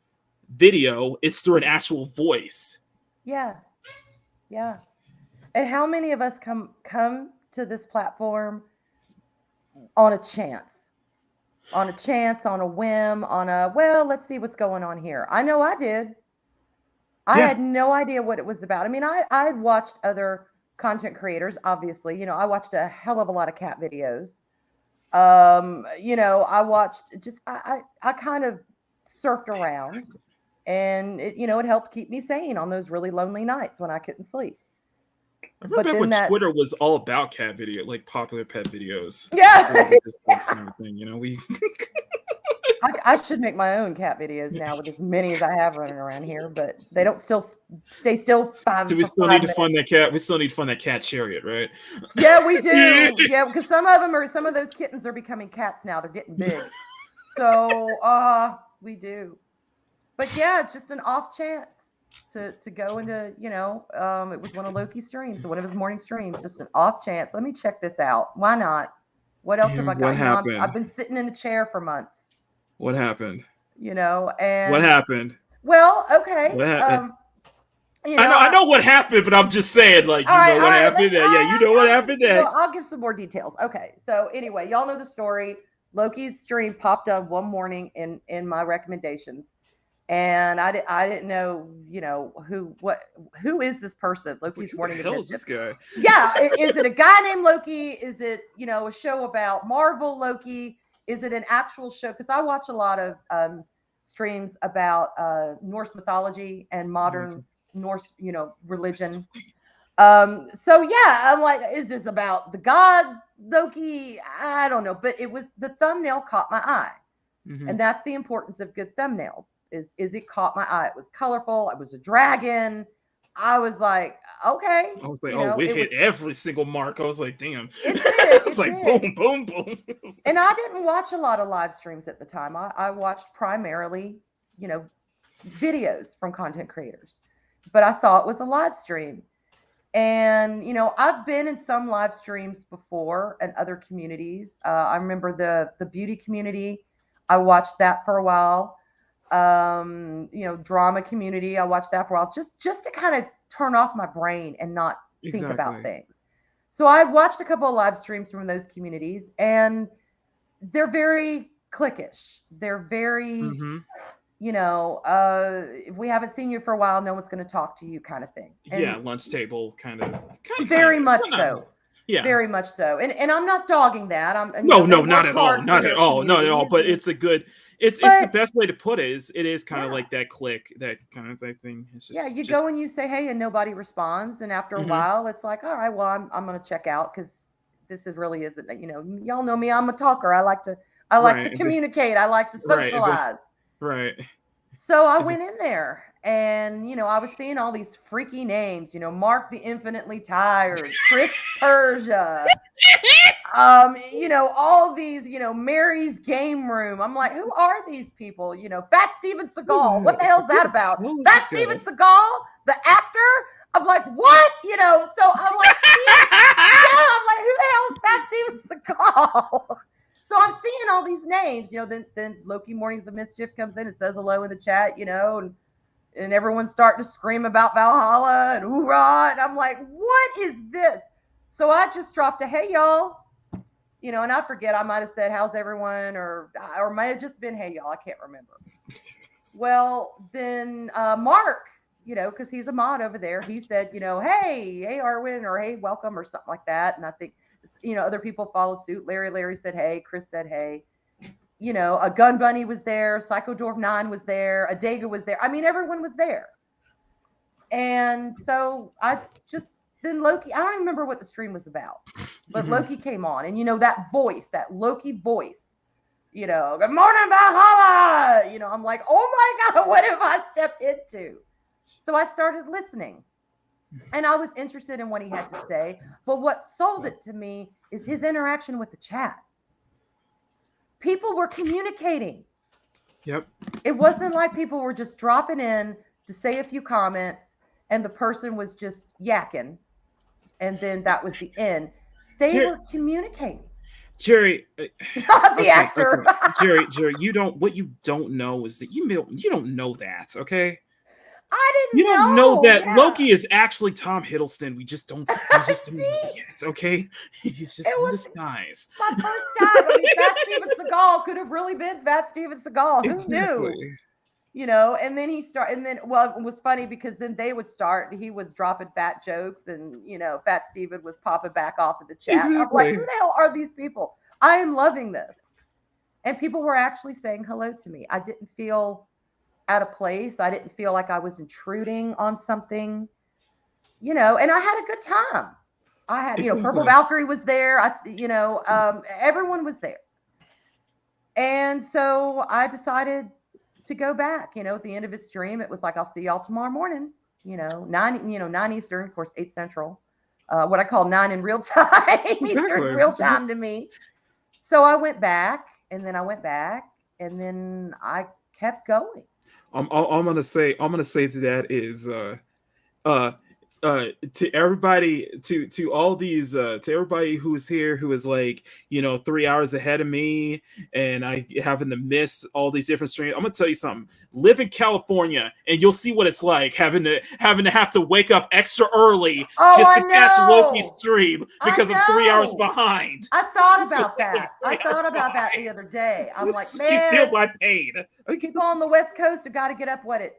video, it's through an actual voice. Yeah. And how many of us come to this platform on a chance. On a chance, on a whim, well, let's see what's going on here. I know I did. I Yeah. had no idea what it was about. I mean, I had watched other content creators, obviously. I watched a hell of a lot of cat videos. I watched I kind of surfed around, and it helped keep me sane on those really lonely nights when I couldn't sleep. I remember But back when then Twitter was all about cat video, like popular pet videos. Yeah. Before the Discogs and everything, we I should make my own cat videos now with as many as I have running around here, but they don't stay still five. So we for still 5 need to fund that cat. We still need to fund that cat chariot, right? Yeah, we do. Yeah, because some of those kittens are becoming cats now. They're getting big. So we do. But yeah, it's just an off chance to go into, it was one of Loki's streams, so one of his morning streams, just an off chance. Let me check this out. Why not? What else have I got? What happened? I've been sitting in a chair for months. What happened? And What happened? Well, okay. What happened? I I know what happened, but I'm just saying, like, what happened. Yeah, you know what happened next. I'll give some more details. Okay, so anyway, y'all know the story. Loki's stream popped up one morning in my recommendations, and I didn't know, who is this person? Loki's morning. Who the hell is this guy? Yeah, is it a guy named Loki? Is it a show about Marvel Loki? Is it an actual show? Because I watch a lot of streams about Norse mythology and modern Norse, religion. So yeah, I'm like, is this about the god Loki? I don't know, but the thumbnail caught my eye, and that's the importance of good thumbnails. Is it caught my eye? It was colorful. It was a dragon. I was like, okay. I was like, we hit every single mark. I was like, damn. It did. It's like boom, boom, boom. And I didn't watch a lot of live streams at the time. I watched primarily, videos from content creators. But I saw it was a live stream. And, I've been in some live streams before and other communities. I remember the beauty community. I watched that for a while. Drama community. I watched that for a while just to kind of turn off my brain and not think about things. So I watched a couple of live streams from those communities, and they're very cliquish. They're very, if we haven't seen you for a while, no one's going to talk to you kind of thing. And lunch table kind of. Very much so. Yeah, very much so. And I'm not dogging that. No, not at all. Not at all. Not at all. But it's a good. It's the best way to put it. It is kind of like that click, that kind of thing. It's just you go and you say hey, and nobody responds, and after a while, it's like, all right, well, I'm going to check out because this really isn't. Y'all know me. I'm a talker. I like to communicate. I like to socialize. Right. So I went in there, and I was seeing all these freaky names. Mark the Infinitely Tired, Chris Persia. All these, Mary's Game Room. I'm like, who are these people? Fat Steven Seagal. What the hell's that about? Fat Steven Seagal, the actor. I'm like, what? So I'm like, I'm like, who the hell is Fat Steven Seagal? So I'm seeing all these names, then Loki Mornings of Mischief comes in and says hello in the chat, and everyone's starting to scream about Valhalla and hoorah. And I'm like, what is this? So I just dropped a, hey, y'all. And I forget, I might have said, how's everyone? Or might have just been, hey, y'all, I can't remember. Well, then Mark, because he's a mod over there, he said, hey, Arwyn, or hey, welcome, or something like that. And I think, other people followed suit. Larry said, hey, Chris said, hey. A Gun Bunny was there. Psycho Dwarf 9 was there. Adega was there. I mean, everyone was there. And so then Loki, I don't even remember what the stream was about, but Loki came on, and that voice, that Loki voice, good morning, Valhalla. I'm like, oh my God, what have I stepped into? So I started listening, and I was interested in what he had to say. But what sold it to me is his interaction with the chat. People were communicating. Yep. It wasn't like people were just dropping in to say a few comments and the person was just yakking, and then that was the end. They were communicating. Jerry, the actor. Okay. Jerry, what you don't know is that you don't know that, okay? I You didn't don't know that Yeah. Loki is actually Tom Hiddleston. We just don't See? It's okay. He's just It in was- disguise. My first time. I mean, Fat Steven Seagal could have really been Fat Steven Seagal. Who Exactly. knew? And then it was funny because then they would start. He was dropping fat jokes, and Fat Steven was popping back off of the chat. I'm like, Exactly. who the hell are these people? I am loving this, and people were actually saying hello to me. I didn't feel out of place. I didn't feel like I was intruding on something, and I had a good time. I had, Purple Exactly. Valkyrie was there. Everyone was there. And so I decided to go back, at the end of his stream. It was like, I'll see y'all tomorrow morning, 9 Eastern, of course, 8 Central, what I call 9 in real time. Eastern's real time to me. So I went back, and then I kept going. I'm gonna say to that is to everybody, to all these to everybody who's here, who is like 3 hours ahead of me, and I having to miss all these different streams. I'm gonna tell you something. Live in California, and you'll see what it's like having to wake up extra early just to catch Loki's stream because I'm 3 hours behind. I thought about that. I thought about that the other day. I'm like, man, you feel my pain. People on the West Coast have got to get up at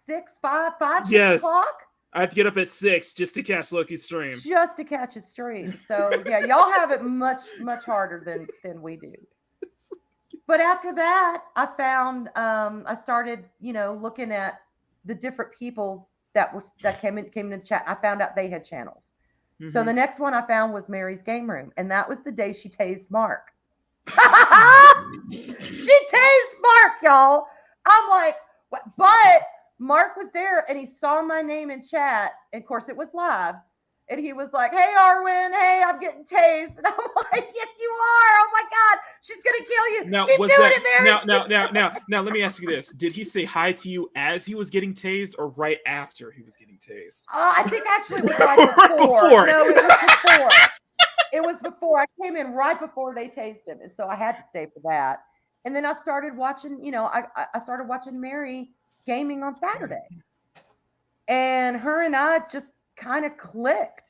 6 o'clock. I have to get up at 6 just to catch Loki's stream. Just to catch his stream. So yeah, y'all have it much, much harder than we do. But after that, I found I started, looking at the different people that came in the chat. I found out they had channels. Mm-hmm. So the next one I found was Mary's Game Room, and that was the day she tased Mark. She tased Mark, y'all. I'm like, what? But Mark was there, and he saw my name in chat. And of course, it was live. And he was like, "Hey, Arwyn, hey, I'm getting tased." And I'm like, "Yes, you are. Oh my God, she's gonna kill you." Now, Keep doing it, Mary. Now, let me ask you this: did he say hi to you as he was getting tased, or right after he was getting tased? I think actually it was right before. No, it was before. It was before. I came in right before they tased him, and so I had to stay for that. And then I started watching. I started watching Mary gaming on Saturday, and her and I just kind of clicked.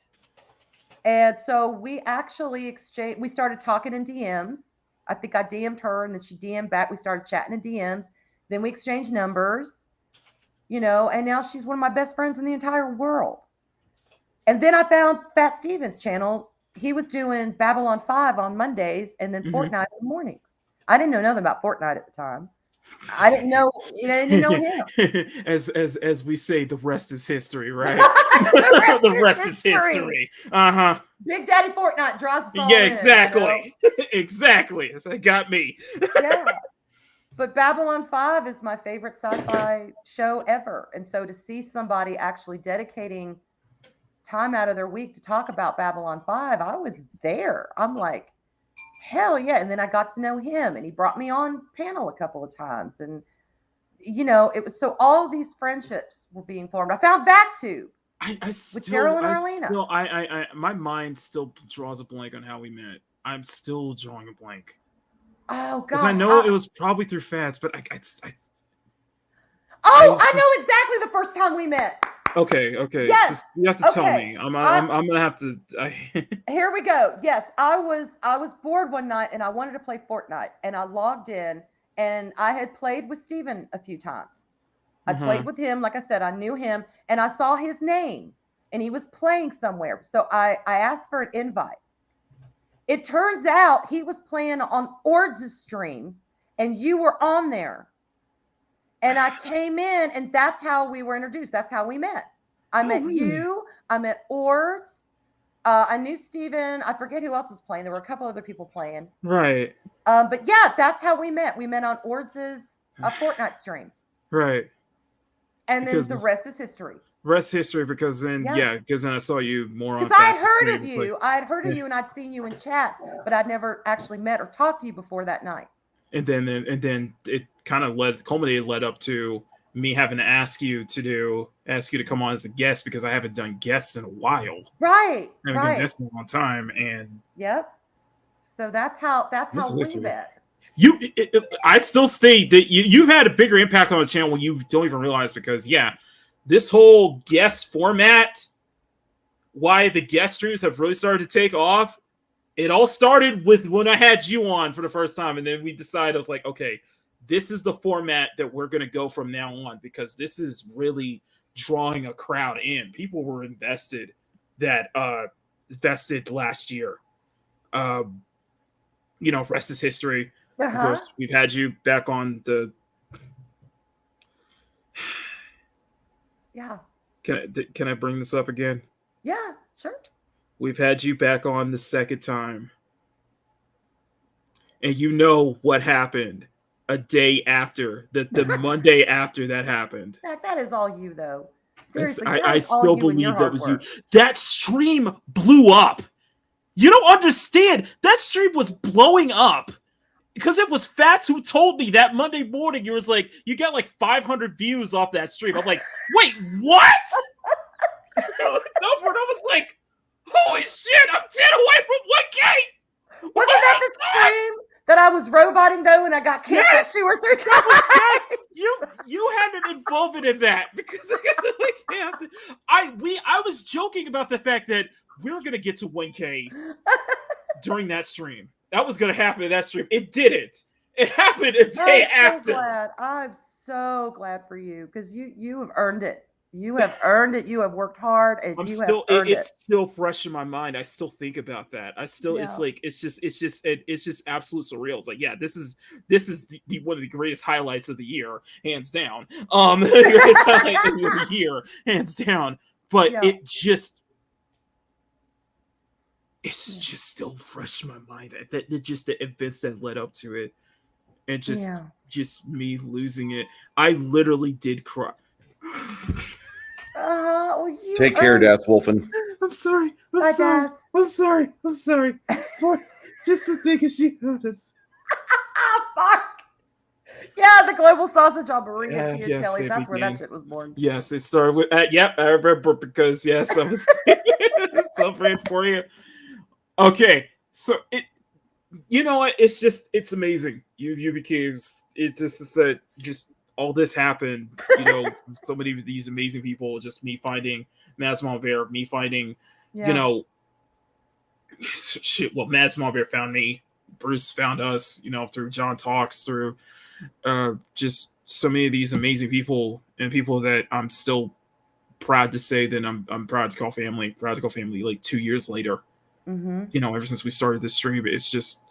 And so we actually we started talking in DMs. I think I DM'd her, and then she DM'd back. We started chatting in DMs. Then we exchanged numbers, and now she's one of my best friends in the entire world. And then I found Fat Steven's channel. He was doing Babylon 5 on Mondays, and then Fortnite in the mornings. I didn't know nothing about Fortnite at the time. I didn't know him. As we say, the rest is history, right? the rest is history. Uh-huh. Big Daddy Fortnite draws us all Yeah, in, exactly. Exactly. That got me. Yeah. But Babylon 5 is my favorite sci-fi show ever. And so to see somebody actually dedicating time out of their week to talk about Babylon 5, I was there. I'm like, hell yeah. And then I got to know him, and he brought me on panel a couple of times. And, it was so all of these friendships were being formed. I found BackTube with Daryl and Arlena. My mind still draws a blank on how we met. I'm still drawing a blank. Oh, God. Because I know it was probably through Fats, but I know exactly the first time we met. Okay. Yes. Just, you have to tell me. I'm gonna have to. Here we go. Yes, I was bored one night, and I wanted to play Fortnite, and I logged in, and I had played with Steven a few times. I played with him, like I said, I knew him, and I saw his name, and he was playing somewhere. So I asked for an invite. It turns out he was playing on Ord's stream, and you were on there. And I came in, and that's how we were introduced. That's how we met. I met you. I met Ords. I knew Steven. I forget who else was playing. There were a couple other people playing. Right. But yeah, that's how we met. We met on Ords' Fortnite stream. Right. And then the rest is history. Rest history, because then because then I saw you more on. Because I had heard of you. I had heard of you, and I'd seen you in chats, but I'd never actually met or talked to you before that night. And then it kind of led up to me having to ask you to come on as a guest, because I haven't done guests in a while. Right. I haven't done guests in a long time, and yep. So that's how we met. I'd still state that you've had a bigger impact on the channel when you don't even realize, because this whole guest format, why the guest streams have really started to take off, it all started with when I had you on for the first time. And then we decided, I was like, okay, this is the format that we're going to go from now on, because this is really drawing a crowd in. People were invested last year. Rest is history. Of course, we've had you back on the. Yeah. Can I bring this up again? Yeah, sure. We've had you back on the second time. And you know what happened a day after, the Monday after that happened. That is all you, though. Seriously, I still believe that was you. That stream blew up. You don't understand. That stream was blowing up. Because it was Fats who told me that Monday morning. You was like, you got like 500 views off that stream. I'm like, wait, what? I was like, holy shit, I'm 10 away from 1K. Wasn't that the stream that I was roboting though, and I got canceled 2 or 3 times? Yes, you had an involvement in that, because I was joking about the fact that we were gonna get to 1K during that stream. That was gonna happen in that stream. It didn't. It happened a day after. I'm so glad for you, because you have earned it. You have earned it. You have worked hard, and it's still fresh in my mind. I still think about that. It's just absolute surreal. It's like, yeah, this is the one of the greatest highlights of the year, hands down. The greatest highlight of the year, hands down. But it's just still fresh in my mind. That just the events that led up to it, and just me losing it. I literally did cry. Take care, Death Wolfen. I'm sorry. Bye, Dad. I'm sorry. Just to think of she had us. Fuck. Yeah, the global sausage on Maria Kelly. That's began. where that shit was born. Yes, it started with. I remember, because I was celebrating for you. Okay, so you know what? It's amazing. You became. It just all this happened. So many of these amazing people. Just me finding Mads Mama Bear. Me finding, shit. Well, Mads Mama Bear found me. Bruce found us. Through John Talks, through just so many of these amazing people, and people that I'm still proud to say that I'm proud to call family. Proud to call family. Like 2 years later. Mm-hmm. Ever since we started this stream, it's just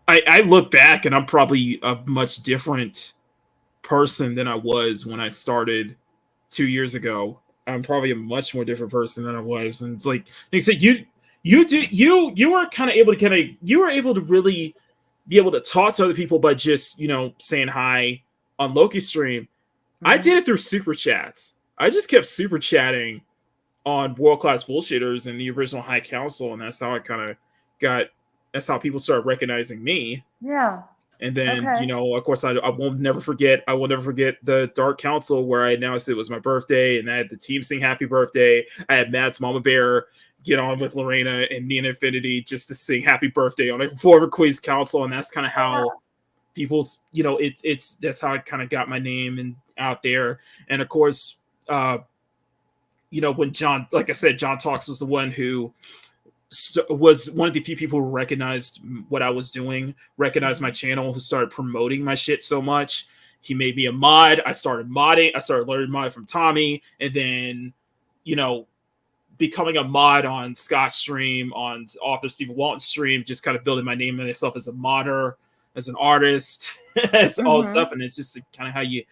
I look back and I'm probably a much different person than I was when I started 2 years ago. I'm probably a much more different person than I was, and it's like they said, you were kind of able to really be able to talk to other people by just saying hi on Loki stream. Mm-hmm. I did it through super chats. I just kept super chatting on World Class Bullshitters and the original High Council, and that's how I kind of got. That's how people started recognizing me. Yeah. And then of course, I will never forget the Dark Council, where I announced it was my birthday, and I had the team sing Happy Birthday. I had Matt's Mama Bear get on with Lorena and Nina Infinity just to sing Happy Birthday on a Forward Quiz Council, and that's kind of how people's that's how I kind of got my name and out there. And of course, when John, like I said, John Talks was the one who was one of the few people who recognized what I was doing, recognized my channel, who started promoting my shit so much. He made me a mod. I started modding. I started learning mod from Tommy, and then, becoming a mod on Scott's stream, on author Stephen Walton's stream, just kind of building my name and myself as a modder, as an artist, as all this stuff. And it's just kind of how you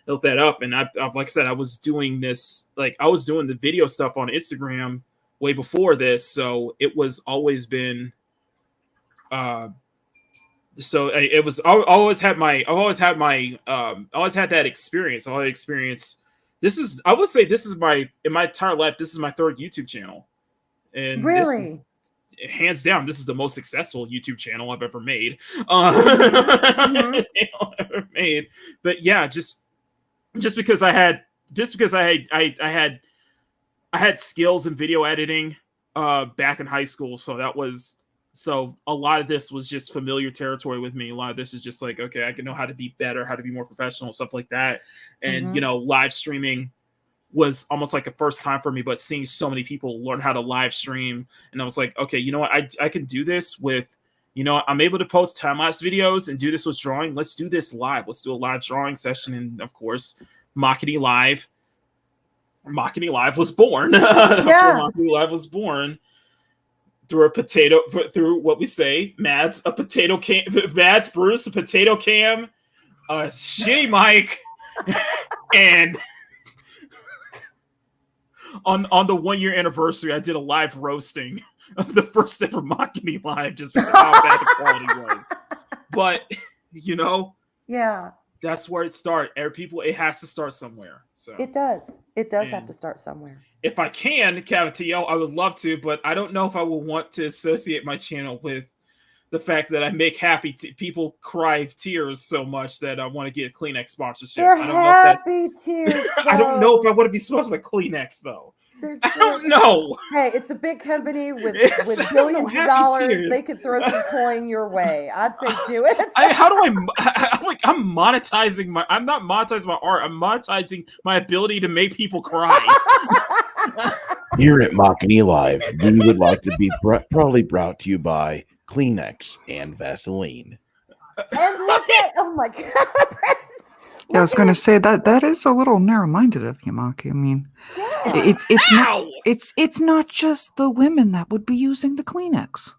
built that up. And I like I said, I was doing the video stuff on Instagram way before this, so it was always been it was I always had that experience. I always experienced I would say this is in my entire life, this is my third YouTube channel. And really, hands down, this is the most successful YouTube channel I've ever made. Ever made. But yeah, just because I had skills in video editing back in high school, so that was So a lot of this was just familiar territory with me. A lot of this is just like, okay, I can know how to be better, how to be more professional, stuff like that. And, live streaming was almost like the first time for me, but seeing so many people learn how to live stream. And I was like, okay, you know what? I can do this with, I'm able to post time-lapse videos and do this with drawing. Let's do this live. Let's do a live drawing session. And of course, Makini Live was born. That's where Makini Live was born. Through what we say, Mads Bruce, a potato cam, a shitty mic, and on the 1 year anniversary, I did a live roasting of the first ever Makini Live just because how bad the quality was. But that's where it starts. It has to start somewhere. So it does. It does have to start somewhere. If I can, Cavatiel, I would love to, but I don't know if I will want to associate my channel with the fact that I make happy people cry tears so much that I want to get a Kleenex sponsorship. They're happy tears. I don't know if I want to be sponsored by Kleenex though. I don't know. Hey, it's a big company with billions of dollars. Tears. They could throw some coin your way. I'd say do it. I'm monetizing I'm not monetizing my art. I'm monetizing my ability to make people cry. Here at Makini Live, we would like to be proudly brought to you by Kleenex and Vaseline. And look at, oh my God. Yeah, I was going to say that is a little narrow-minded of you, Maki. I mean, it's not just the women that would be using the Kleenex.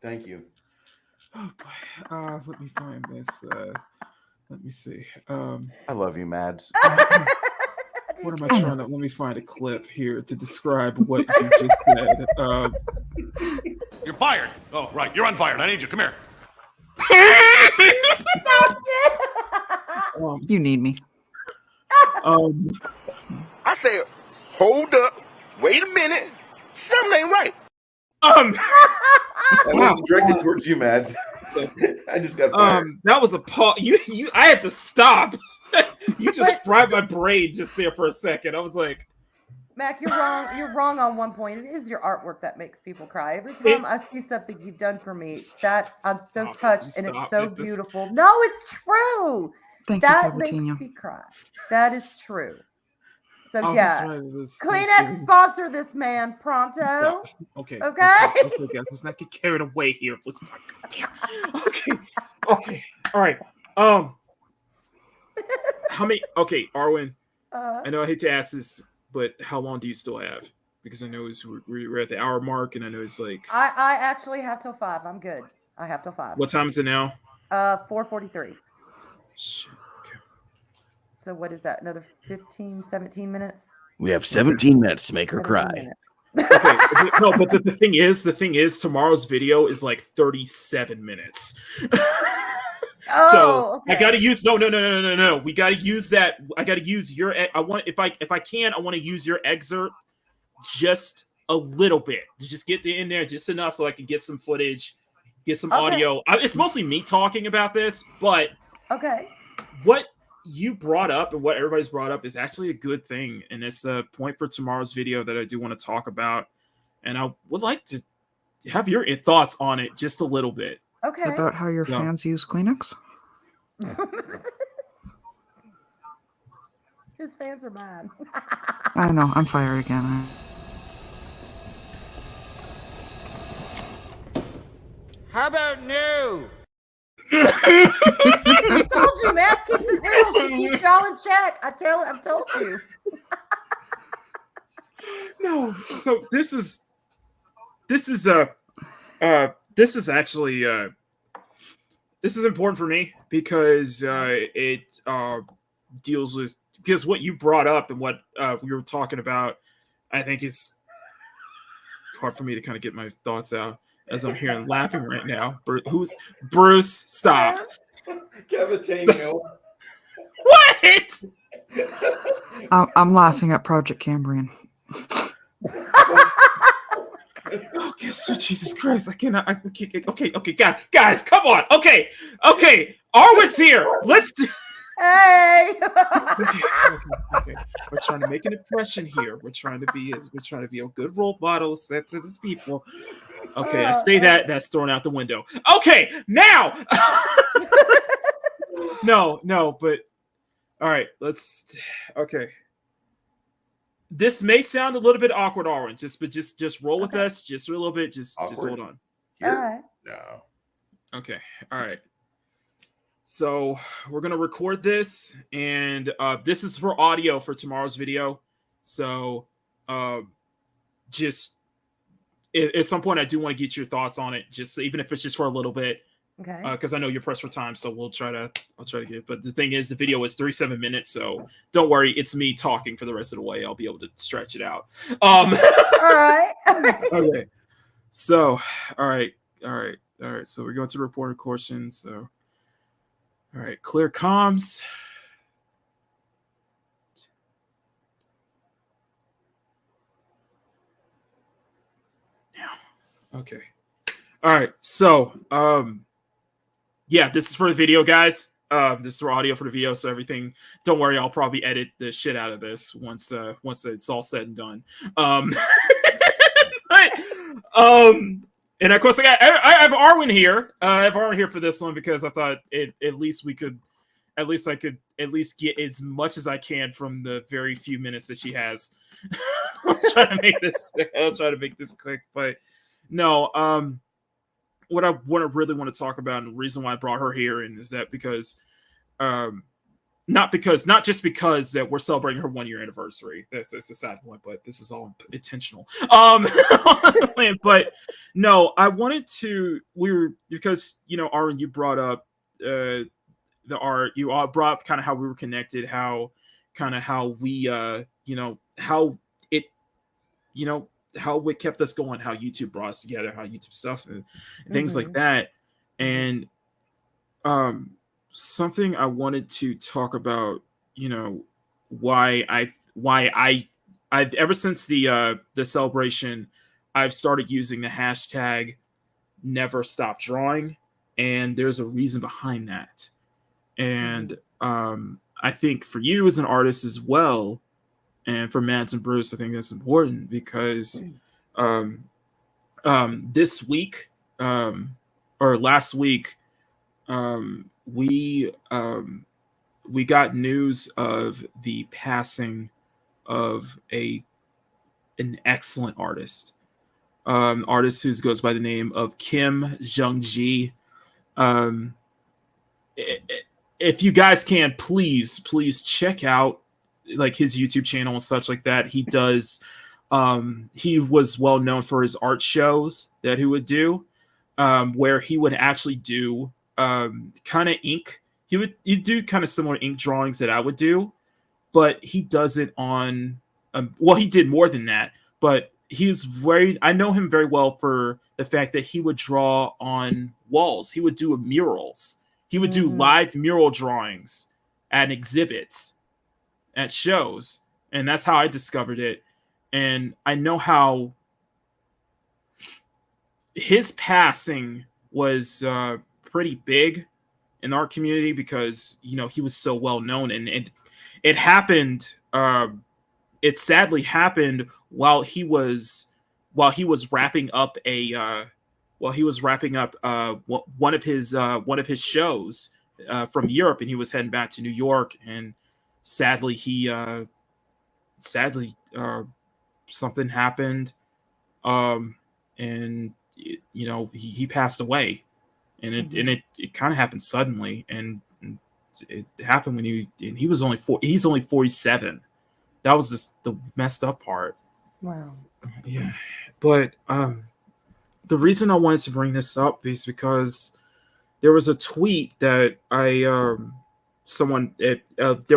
Thank you. Oh boy. Let me find this. Let me see. I love you, Mads. What am I trying to? Let me find a clip here to describe what you just said. You're fired. Oh, right. You're unfired. I need you. Come here. You need me. I said, hold up. Wait a minute. Something ain't right. That wasn't directed towards you, Mads. I just got fired. That was a pause. I had to stop. You just fried my brain just there for a second. I was like, Mac, you're wrong. You're wrong on one point. It is your artwork that makes people cry. Every time I see something you've done for me, I'm so touched and it's so beautiful. No, it's true. Thank that you, makes me cry. That is true. So Kleenex Thanksgiving. sponsor this man pronto. Okay. Okay, guys, let's not get carried away here. Let's talk. Okay. All right. How many? Okay, Arwyn. I know I hate to ask this, but how long do you still have? Because I know we're at the hour mark, and I know it's like I actually have till 5. I'm good. I have till 5. What time is it now? 4:43. Shit. Okay. So what is that? Another 15, 17 minutes? We have 17 minutes to make her cry. Okay. No, but the thing is, tomorrow's video is like 37 minutes. So okay. I gotta use no. We gotta use that. I gotta use your. I want if I can. I want to use your excerpt just a little bit. Just get in there just enough so I can get some footage, get some audio. It's mostly me talking about this, but what you brought up and what everybody's brought up is actually a good thing, and it's the point for tomorrow's video that I do want to talk about, and I would like to have your thoughts on it just a little bit. Okay. About how your fans use Kleenex? His fans are mine. I know. I'm fired again. How about no? I told you, Matt keeps it real. She keeps y'all in check. I've told you. No. So this is actually this is important for me because it deals with what you brought up and what we were talking about. I think is hard for me to kind of get my thoughts out as I'm here and laughing right now. Who's Bruce? Stop. Cavitino. What? I'm laughing at Project Cambrian. Okay, so Jesus Christ, I cannot. Okay, guys, come on. Okay, Arwyn's here. Let's do. Hey. Okay. We're trying to make an impression here. We're trying to be a good role model set to these people. Okay, I say that's thrown out the window. Okay, now. No, but all right, let's. Okay. This may sound a little bit awkward, Arwyn. Just roll with us, just a little bit. Just hold on. Here? All right. No. Okay. All right. So we're gonna record this, and this is for audio for tomorrow's video. So, just at some point, I do want to get your thoughts on it. Just even if it's just for a little bit, Okay. because I know you're pressed for time. So I'll try to get. But the thing is, the video is 37 minutes, so don't worry, it's me talking for the rest of the way. I'll be able to stretch it out. All right. Okay. So, all right. So we're going to reporter portion. So. All right, clear comms. Now, okay. All right, so yeah, this is for the video, guys. This is for audio for the video, so everything. Don't worry, I'll probably edit the shit out of this once it's all said and done. And of course, I have Arwyn here. I have Arwyn here for this one because I thought I could get as much as I can from the very few minutes that she has. I'll try to make this quick, but no. What I really want to talk about, and the reason why I brought her here, and is that because, not just because that we're celebrating her 1-year anniversary. That's a sad point, but this is all intentional. But no, I wanted to. Because Arwyn, you brought up the art. You all brought up kind of how we were connected, how we how it kept us going, how YouTube brought us together, how YouTube stuff and things like that, and something I wanted to talk about, why I've ever since the celebration, I've started using the hashtag Never Stop Drawing, and there's a reason behind that. And I think for you as an artist as well, and for Mads and Bruce, I think that's important because this week or last week, we got news of the passing of an excellent artist who goes by the name of Kim Jung-ji. If you guys can, please check out like his YouTube channel and such like that. He does. He was well known for his art shows that he would do, where he would actually do kind of ink. He'd do kind of similar ink drawings that I would do, but he does it on. Well, he did more than that, but I know him very well for the fact that he would draw on walls. He would do murals. He would do live mural drawings at exhibits, at shows, and that's how I discovered it. And I know how his passing was pretty big in our community because he was so well known, and it happened. It sadly happened while he was wrapping up one of his shows from Europe, and he was heading back to New York, and sadly something happened, and he passed away, and it kind of happened suddenly, and it happened when he was only he's only 47. That was just the messed up part. Wow. Yeah, but the reason I wanted to bring this up is because there was a tweet that there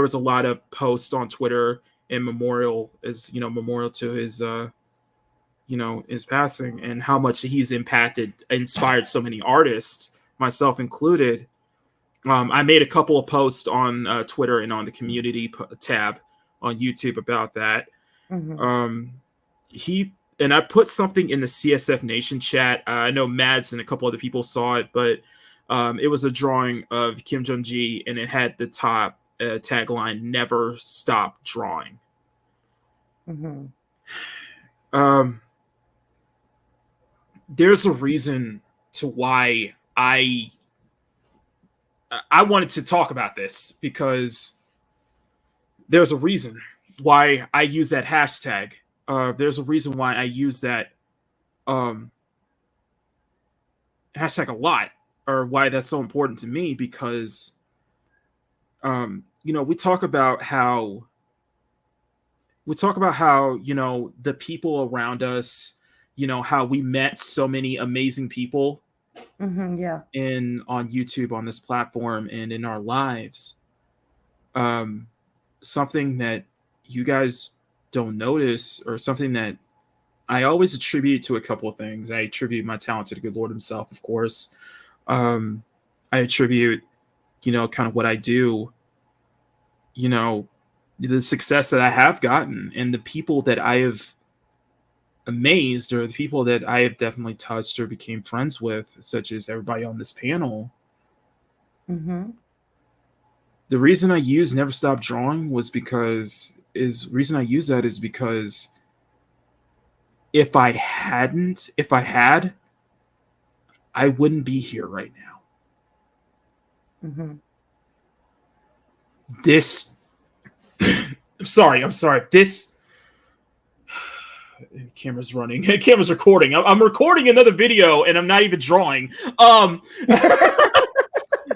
was a lot of posts on Twitter in memorial to his his passing, and how much he's inspired so many artists, myself included. I made a couple of posts on Twitter and on the community tab on YouTube about that. And I put something in the CSF Nation chat. I know Mads and a couple other people saw it, but it was a drawing of Kim Jung-ji, and it had the top. tagline, "Never stop drawing." Mm-hmm. There's a reason to why I wanted to talk about this, because there's a reason why I use that hashtag. There's a reason why I use that hashtag a lot, or why that's so important to me, because we talk about how the people around us, how we met so many amazing people Yeah. on YouTube, on this platform, and in our lives. Something that you guys don't notice, or something that I always attribute to a couple of things. I attribute my talent to the good Lord himself, of course. I attribute, kind of what I do, the success that I have gotten, and the people that I have amazed, or the people that I have definitely touched or became friends with, such as everybody on this panel. Mm-hmm. The reason I use Never Stop Drawing is because if I had, I wouldn't be here right now. Mm-hmm. This, I'm sorry. This camera's running. Camera's recording. I'm recording another video, and I'm not even drawing.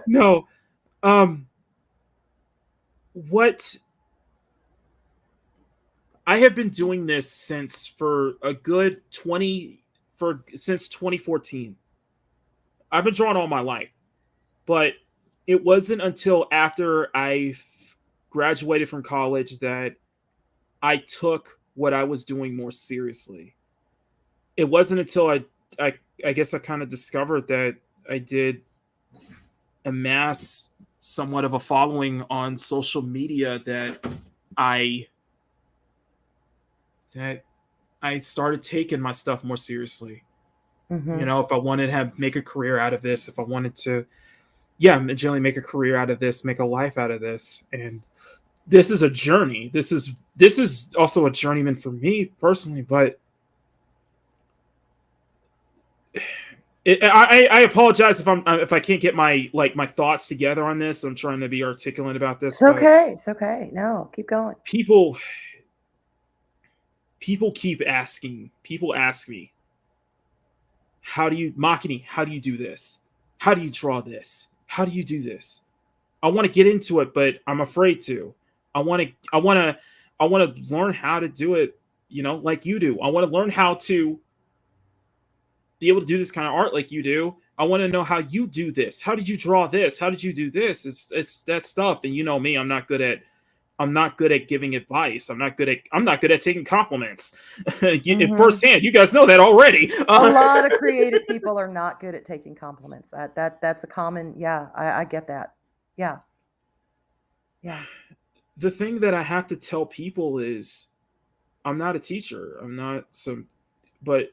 No. What I have been doing this since 2014. I've been drawing all my life, but it wasn't until after I graduated from college that I took what I was doing more seriously. It wasn't until I guess I kind of discovered that I did amass somewhat of a following on social media that I started taking my stuff more seriously. Mm-hmm. If I wanted to make a career out of this, if I wanted to, generally make a career out of this, make a life out of this. And this is a journey. This is also a journeyman for me personally, but I apologize if I can't get my thoughts together on this. I'm trying to be articulate about this. It's okay. It's okay. No, keep going. People keep asking. People ask me, Makini, how do you do this? How do you draw this? How do you do this? I want to get into it, but I'm afraid to. I want to learn how to do it, like you do. I want to learn how to be able to do this kind of art like you do. I want to know how you do this. How did you draw this? How did you do this? It's that stuff. And you know me, I'm not good at giving advice. I'm not good at taking compliments. Firsthand, you guys know that already. A lot of creative people are not good at taking compliments. That's a common. Yeah, I get that. Yeah. The thing that I have to tell people is, I'm not a teacher. I'm not but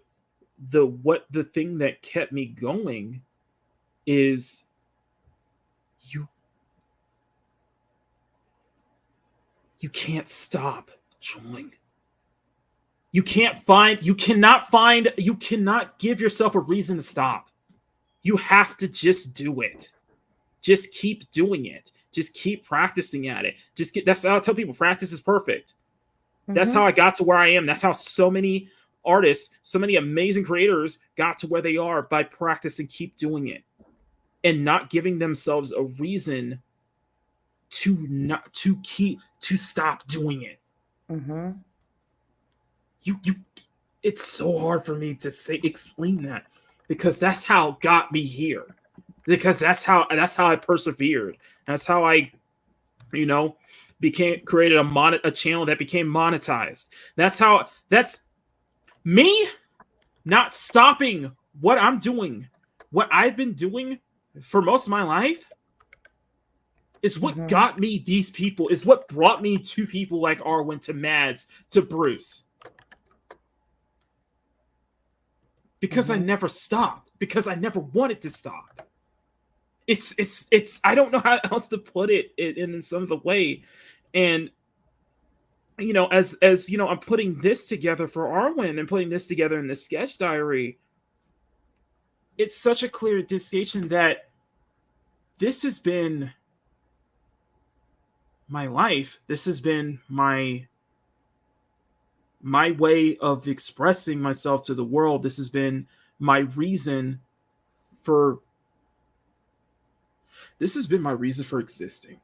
the thing that kept me going is you can't stop drawing. You cannot give yourself a reason to stop. You have to just do it. Just keep doing it. Just keep practicing at it. That's how I tell people, practice is perfect. Mm-hmm. That's how I got to where I am. That's how so many artists, so many amazing creators got to where they are, by practicing, keep doing it, and not giving themselves a reason to stop doing it. Mm-hmm. It's so hard for me to explain that, because that's how it got me here. Because that's how I persevered. That's how I, created a channel that became monetized. That's me not stopping what I'm doing. What I've been doing for most of my life is what got me these people, is what brought me to people like Arwyn, to Mads, to Bruce. Because I never stopped. Because I never wanted to stop. it's I don't know how else to put it in some other way. And as I'm putting this together for Arwyn and putting this together in the sketch diary, it's such a clear distinction that this has been my life. This has been my way of expressing myself to the world. This has been my reason for existing.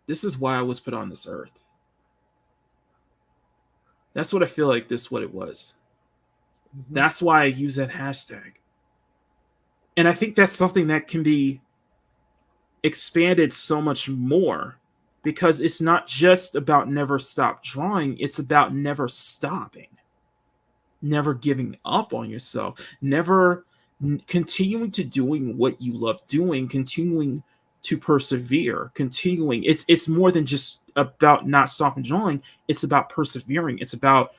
This is why I was put on this earth. That's what I feel like what it was. Mm-hmm. That's why I use that hashtag. And I think that's something that can be expanded so much more, because it's not just about never stop drawing. It's about never stopping, never giving up on yourself, never continuing to doing what you love doing, continuing to persevere, continuing. It's more than just about not stopping drawing. It's about persevering. It's about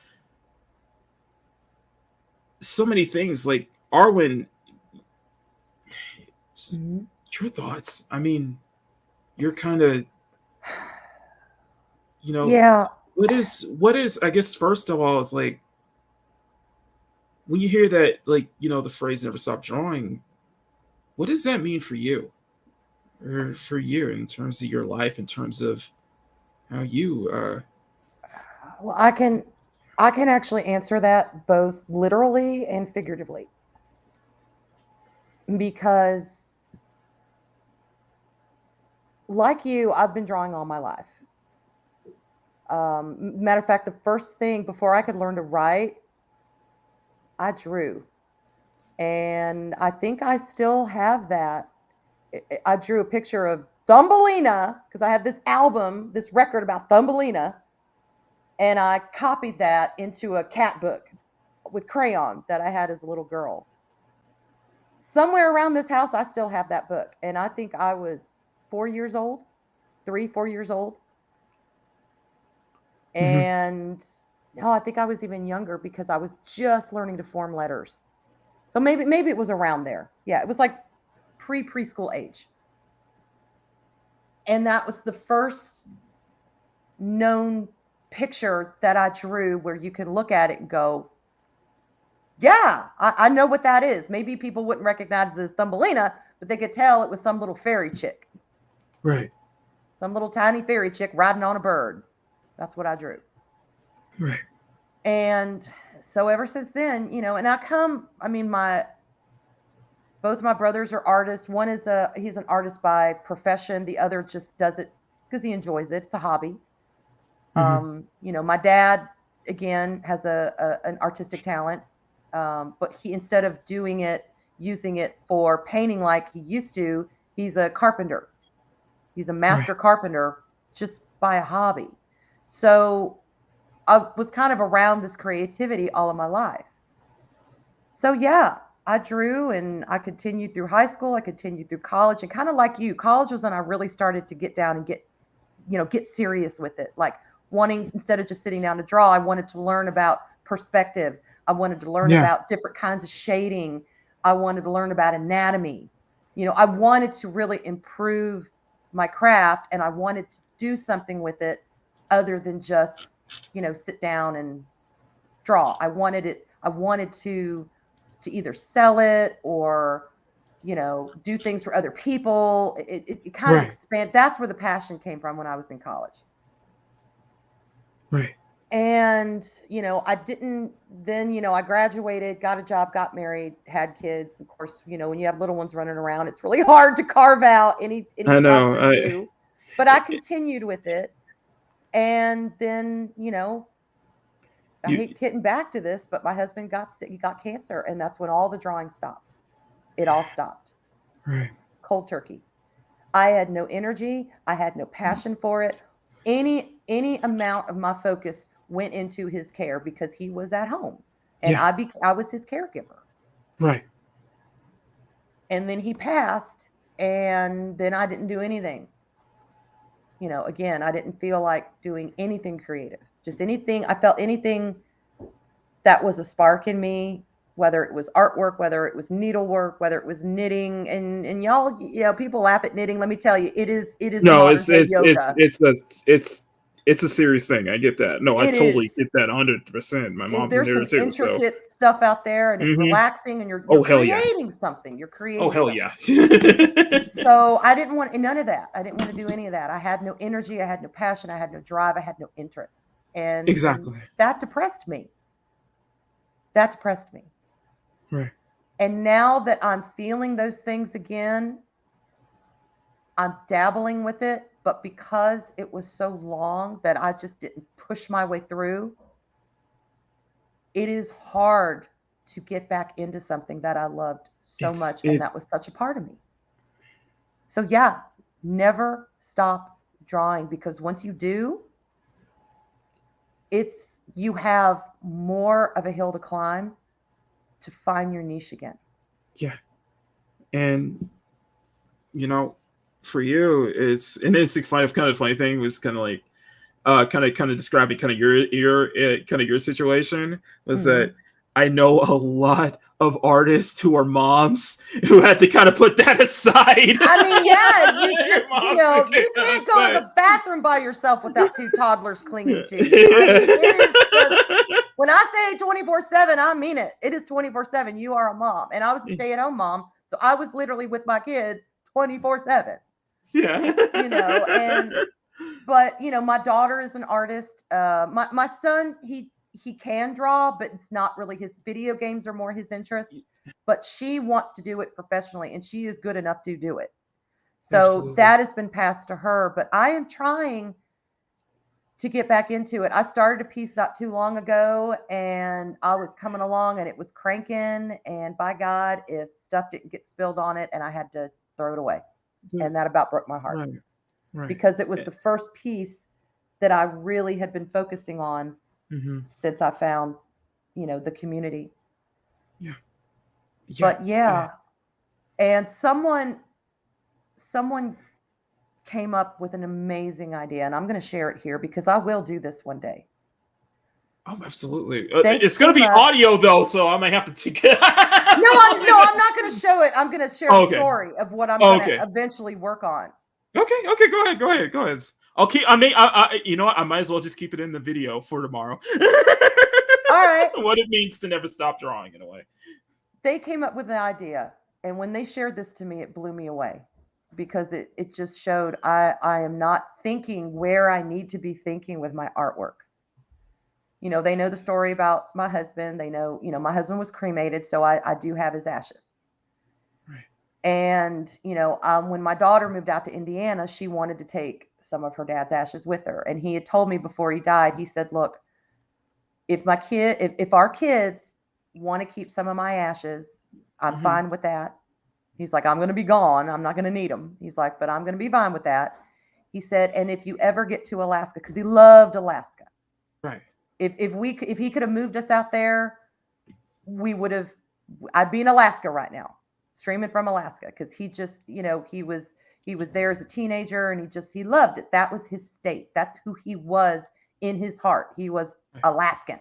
so many things. Like, Arwyn, mm-hmm. Your thoughts. I mean, you're kind of, yeah. What is, I guess, first of all, is like, when you hear that, like, the phrase "never stop drawing," what does that mean for you? Or for you, in terms of your life, in terms of how you well, I can actually answer that both literally and figuratively, because like you, I've been drawing all my life. Matter of fact, the first thing before I could learn to write, I drew, and I think I still have that. I drew a picture of Thumbelina, because I had this album, this record about Thumbelina, and I copied that into a cat book with crayon that I had as a little girl. Somewhere around this house, I still have that book, and I think I was 4 years old, 4 years old. Mm-hmm. And no, I think I was even younger, because I was just learning to form letters. So maybe it was around there. Yeah, it was like preschool age. And that was the first known picture that I drew where you can look at it and go, yeah, I know what that is. Maybe people wouldn't recognize it as Thumbelina, but they could tell it was some little fairy chick. Right. Some little tiny fairy chick riding on a bird. That's what I drew. Right. And so ever since then, both my brothers are artists. One is he's an artist by profession. The other just does it because he enjoys it. It's a hobby. Mm-hmm. My dad, again, has an artistic talent. But he, instead of using it for painting like he used to, he's a carpenter. He's a master carpenter just by a hobby. So I was kind of around this creativity all of my life. So yeah, I drew, and I continued through high school. I continued through college, and kind of like you, college was when I really started to get down and get serious with it. Like, wanting, instead of just sitting down to draw, I wanted to learn about perspective. I wanted to learn about different kinds of shading. I wanted to learn about anatomy. I wanted to really improve my craft, and I wanted to do something with it other than just, sit down and draw. I wanted to either sell it or, do things for other people. It kind of expand. That's where the passion came from when I was in college. Right. And, I graduated, got a job, got married, had kids. Of course, when you have little ones running around, it's really hard to carve out any I know. time to do. But I continued with it. And then, I hate getting back to this, but my husband got sick. He got cancer. And that's when all the drawing stopped. It all stopped. Right. Cold turkey. I had no energy. I had no passion for it. Any amount of my focus went into his care because he was at home, and I was his caregiver. Right. And then he passed, and then I didn't do anything. Again, I didn't feel like doing anything creative. Just anything. I felt anything that was a spark in me whether it was artwork, whether it was needlework, whether it was knitting, and y'all, people laugh at knitting. Let me tell you, it is No, modern it's day it's yoga. it's a serious thing. I get that. No, I It totally is. get that 100%. My mom's in There's there some too. So, intricate stuff out there, and it's Mhm. relaxing, and you're Oh, hell yeah. creating something. You're creating oh hell something. yeah. So I didn't want none of that. I didn't want to do any of that. I had no energy. I had no passion. I had no drive. I had no interest. And Exactly. that depressed me. That depressed me. Right. And now that I'm feeling those things again, I'm dabbling with it. But because it was so long that I just didn't push my way through, it is hard to get back into something that I loved so much. And that was such a part of me. So yeah, never stop drawing, because once you do, you have more of a hill to climb to find your niche again. Yeah. And for you, it's kind of funny thing was kind of like kind of describing kind of your situation was that I know a lot of artists who are moms who had to kind of put that aside. I mean, yeah, you can't go to the bathroom by yourself without two toddlers clinging to you. When I say 24/7, I mean it. It is 24/7. You are a mom, and I was a stay-at-home mom, so I was literally with my kids 24/7. Yeah. But my daughter is an artist. My son, he can draw, but it's not really his. Video games are more his interest. But she wants to do it professionally, and she is good enough to do it. So Absolutely. That has been passed to her. But I am trying to get back into it. I started a piece not too long ago, and I was coming along, and it was cranking. And by God, if stuff didn't get spilled on it, and I had to throw it away, and that about broke my heart. Right. Because it was the first piece that I really had been focusing on since I found, the community. Yeah. But and someone came up with an amazing idea, and I'm going to share it here because I will do this one day. Oh, absolutely. It's going to be audio though, so I might have to take it. No, I'm not going to show it. I'm going to share the story of what I'm going to eventually work on. Okay. Go ahead. I'll keep. You know what? I might as well just keep it in the video for tomorrow. All right. What it means to never stop drawing, in a way. They came up with an idea, and when they shared this to me, it blew me away because it just showed I am not thinking where I need to be thinking with my artwork. They know the story about my husband. They know, my husband was cremated, so I do have his ashes. Right. And, when my daughter moved out to Indiana, she wanted to take some of her dad's ashes with her. And he had told me before he died, he said, look, if our kids want to keep some of my ashes, I'm fine with that. He's like, I'm going to be gone. I'm not going to need them. He's like, but I'm going to be fine with that. He said, and if you ever get to Alaska, because he loved Alaska. Right. If he could have moved us out there, I'd be in Alaska right now, streaming from Alaska, because he just, he was there as a teenager, and he loved it. That was his state. That's who he was in his heart. He was Alaskan.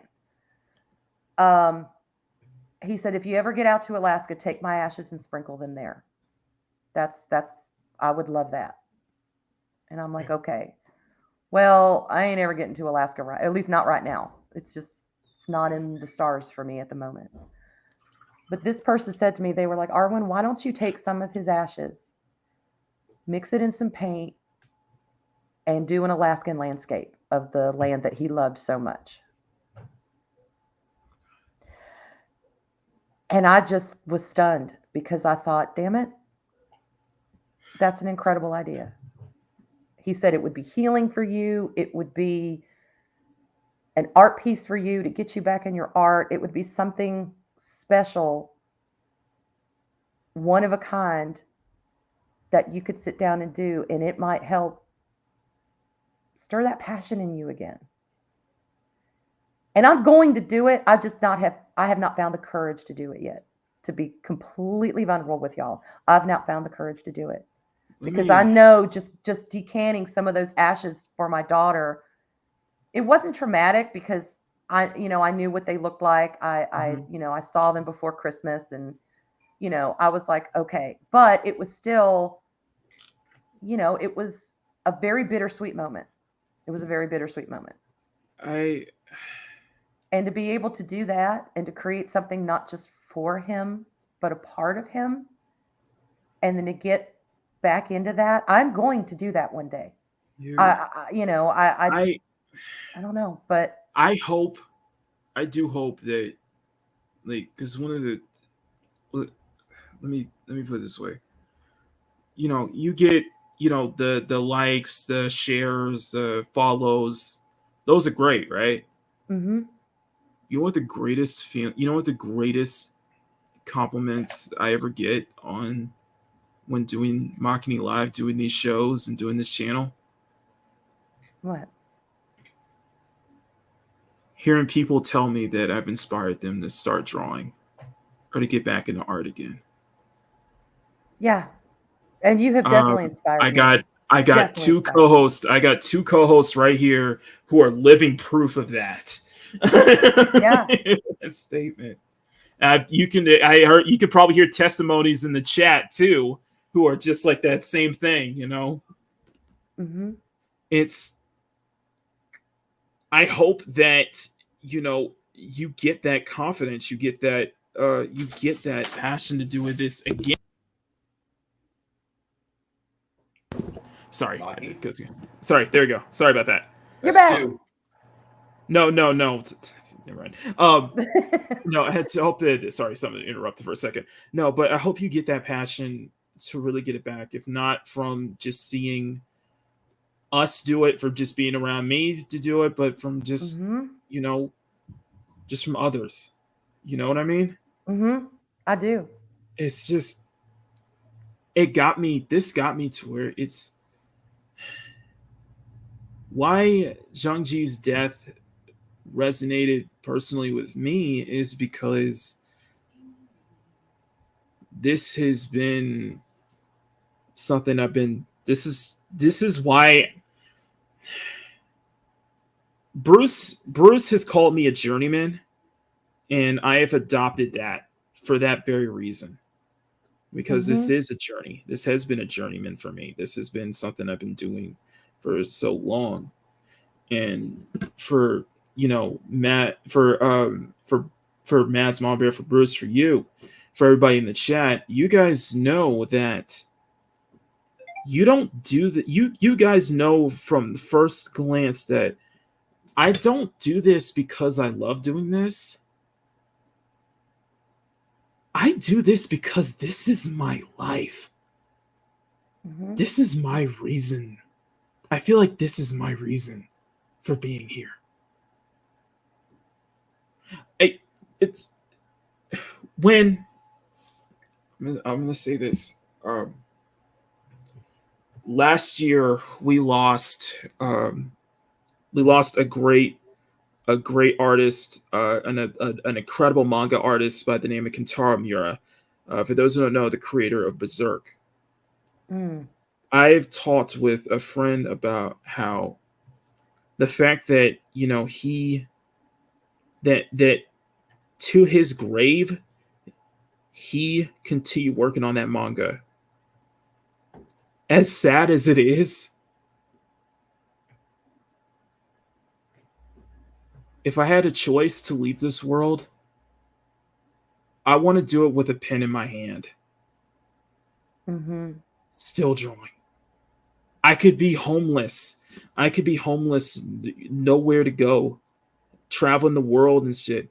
He said, if you ever get out to Alaska, take my ashes and sprinkle them there. I would love that. And I'm like, okay. Well, I ain't ever getting to Alaska, right? At least not right now. It's not in the stars for me at the moment. But this person said to me, they were like, Arwyn, why don't you take some of his ashes, mix it in some paint, and do an Alaskan landscape of the land that he loved so much? And I just was stunned because I thought, damn it, that's an incredible idea. He said it would be healing for you. It would be an art piece for you to get you back in your art. It would be something special, one of a kind, that you could sit down and do, and it might help stir that passion in you again. And I'm going to do it. I have not found the courage to do it yet. To be completely vulnerable with y'all, I've not found the courage to do it. Because I know just decanting some of those ashes for my daughter, it wasn't traumatic because I knew what they looked like. I saw them before Christmas, and I was like, okay, but it was still, it was a very bittersweet moment. It was a very bittersweet moment. And to be able to do that and to create something not just for him, but a part of him, and then to get back into that, I'm going to do that one day. I don't know, but I do hope that, like, because one of the, let me put it this way. You get, the likes, the shares, the follows, those are great, right? mm-hmm. You know what the greatest compliments I ever get on when doing Makini Live, doing these shows and doing this channel? What? Hearing people tell me that I've inspired them to start drawing or to get back into art again. Yeah. And you have definitely inspired me. I got two co-hosts. I got two co-hosts right here who are living proof of that. Yeah. That statement. I heard you could probably hear testimonies in the chat too, who are just like that same thing. Mm-hmm. I hope that you get that confidence, you get that passion to do this again. Sorry, there we go. Sorry about that. You're back. No. Never mind. No, I had to hope that. Sorry, something interrupted for a second. No, but I hope you get that passion to really get it back. If not from just seeing us do it, for just being around me to do it, but from just just from others. You know what I mean? Mm-hmm. I do. It's just this got me to where it's why Zhang Ji's death resonated personally with me is because this has been something this is why Bruce has called me a journeyman, and I have adopted that for that very reason. Because this is a journey. This has been a journeyman for me. This has been something I've been doing for so long. And for Matt, for Matt's Mom Bear, for Bruce, for you, for everybody in the chat, you guys know that you don't do that. You guys know from the first glance that I don't do this because I love doing this. I do this because this is my life. Mm-hmm. This is my reason. I feel like this is my reason for being here. It's when I'm going to say this. Last year we lost a great artist, an incredible manga artist by the name of Kentaro Miura. For those who don't know, the creator of Berserk. I've talked with a friend about how the fact that that to his grave he continued working on that manga. As sad as it is, if I had a choice to leave this world, I want to do it with a pen in my hand. Mm-hmm. Still drawing. I could be homeless. Nowhere to go, traveling the world and shit.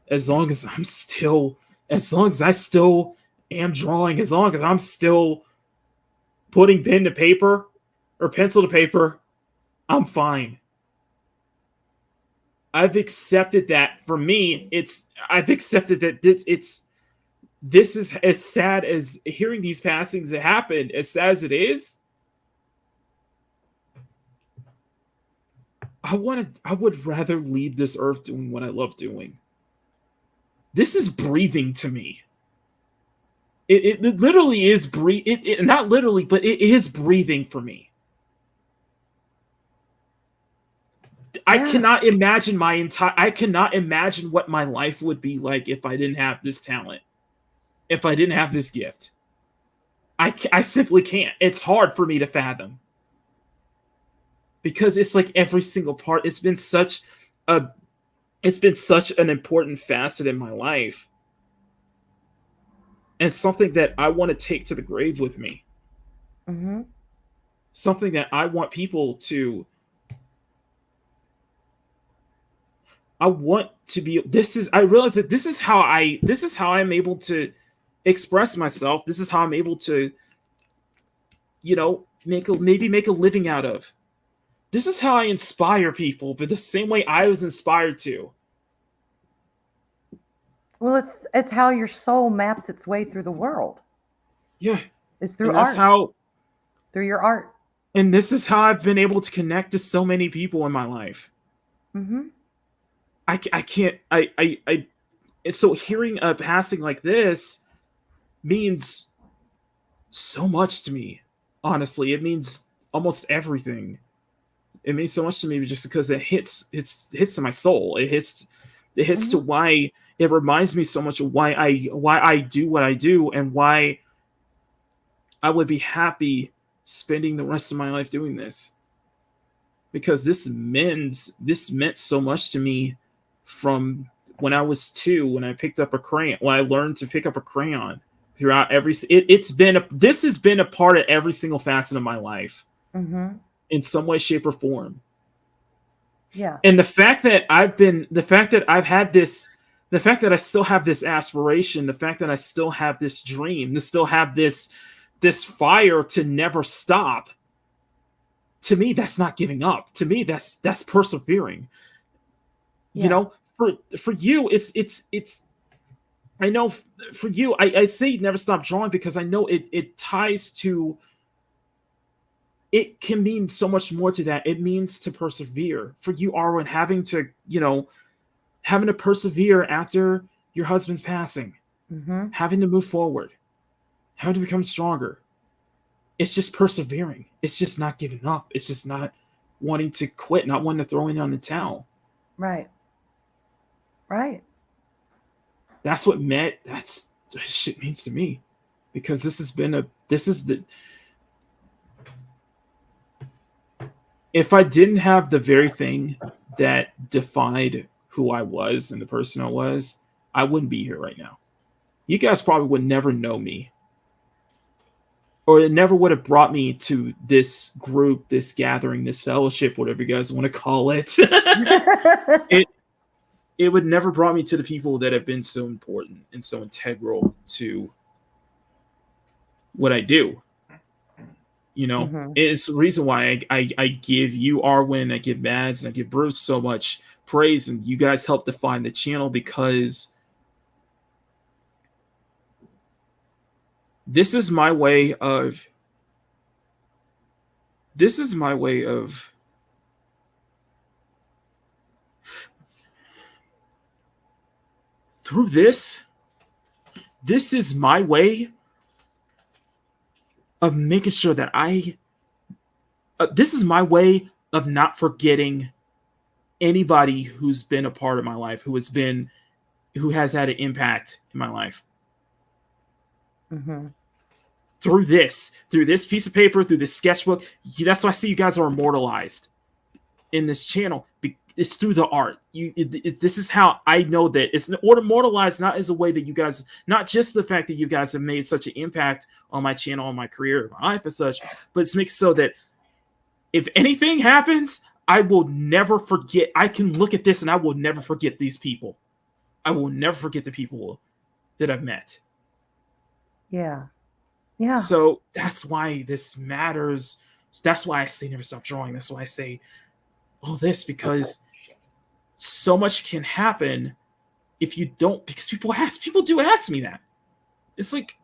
As long as I still am drawing, as long as I'm still putting pen to paper or pencil to paper, I'm fine. I've accepted that. For me, I've accepted that this is as sad as hearing these passings that happened, as sad as it is. I would rather leave this earth doing what I love doing. This is breathing to me. It literally is not literally, but it is breathing for me. I cannot imagine I cannot imagine what my life would be like if I didn't have this talent. If I didn't have this gift. I simply can't. It's hard for me to fathom. Because it's like every single part, it's been such an important facet in my life. And something that I want to take to the grave with me. Mm-hmm. Something that I want people to. I want to be. I realize that this is how I'm able to express myself. This is how I'm able to, make a living out of. This is how I inspire people, but the same way I was inspired to. Well, it's how your soul maps its way through the world. Yeah. It's through and art. That's how. Through your art. And this is how I've been able to connect to so many people in my life. Mm-hmm. I can't. So hearing a passing like this means so much to me. Honestly, it means almost everything. It means so much to me just because it hits to my soul. It hits to why it reminds me so much of why I do what I do and why I would be happy spending the rest of my life doing this. Because this meant so much to me from when I was 2, when I picked up a crayon, when I learned to pick up a crayon throughout this has been a part of every single facet of my life. Mm-hmm. In some way, shape, or form. Yeah. And the fact that I still have this aspiration, the fact that I still have this dream, to still have this fire to never stop. To me, that's not giving up. To me, that's persevering. Yeah. For you, it's. I know for you, I say never stop drawing because I know it ties to. It can mean so much more to that. It means to persevere. For you, Arwyn, having to persevere after your husband's passing, having to move forward, having to become stronger. It's just persevering. It's just not giving up. It's just not wanting to quit, not wanting to throw in on the towel. Right. That's what shit means to me, because if I didn't have the very thing that defined who I was and the person I was, I wouldn't be here right now. You guys probably would never know me. Or it never would have brought me to this group, this gathering, this fellowship, whatever you guys want to call it. It would never brought me to the people that have been so important and so integral to what I do. It's the reason why I give you, Arwyn, I give Mads, and I give Bruce so much praise, and you guys help define the channel, because this is my way of through this is my way of making sure that this is my way of not forgetting anybody who's been a part of my life, who has had an impact in my life. Mm-hmm. Through this piece of paper, through this sketchbook, that's why I see you guys are immortalized in this channel. It's through the art. This is how I know that it's immortalized, not as a way that you guys, not just the fact that you guys have made such an impact on my channel, on my career, my life as such, but it's makes so that if anything happens, I will never forget. I can look at this and I will never forget these people. I will never forget the people that I've met. Yeah. So that's why this matters. That's why I say never stop drawing. That's why I say all this, because so much can happen if you don't, because people do ask me that. It's like,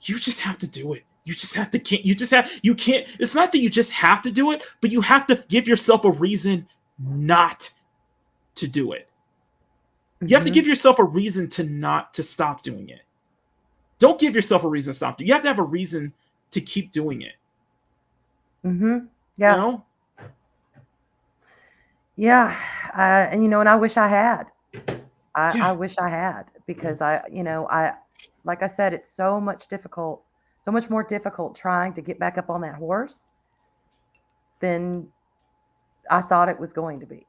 you just have to do it. It's not that you just have to do it, but you have to give yourself a reason not to do it. You have to give yourself a reason to stop doing it. Don't give yourself a reason to stop. You have to have a reason to keep doing it. Mm-hmm. Yeah. Yeah, and and I wish I had. I Yeah. wish I had because like I said, it's so much more difficult trying to get back up on that horse than I thought it was going to be.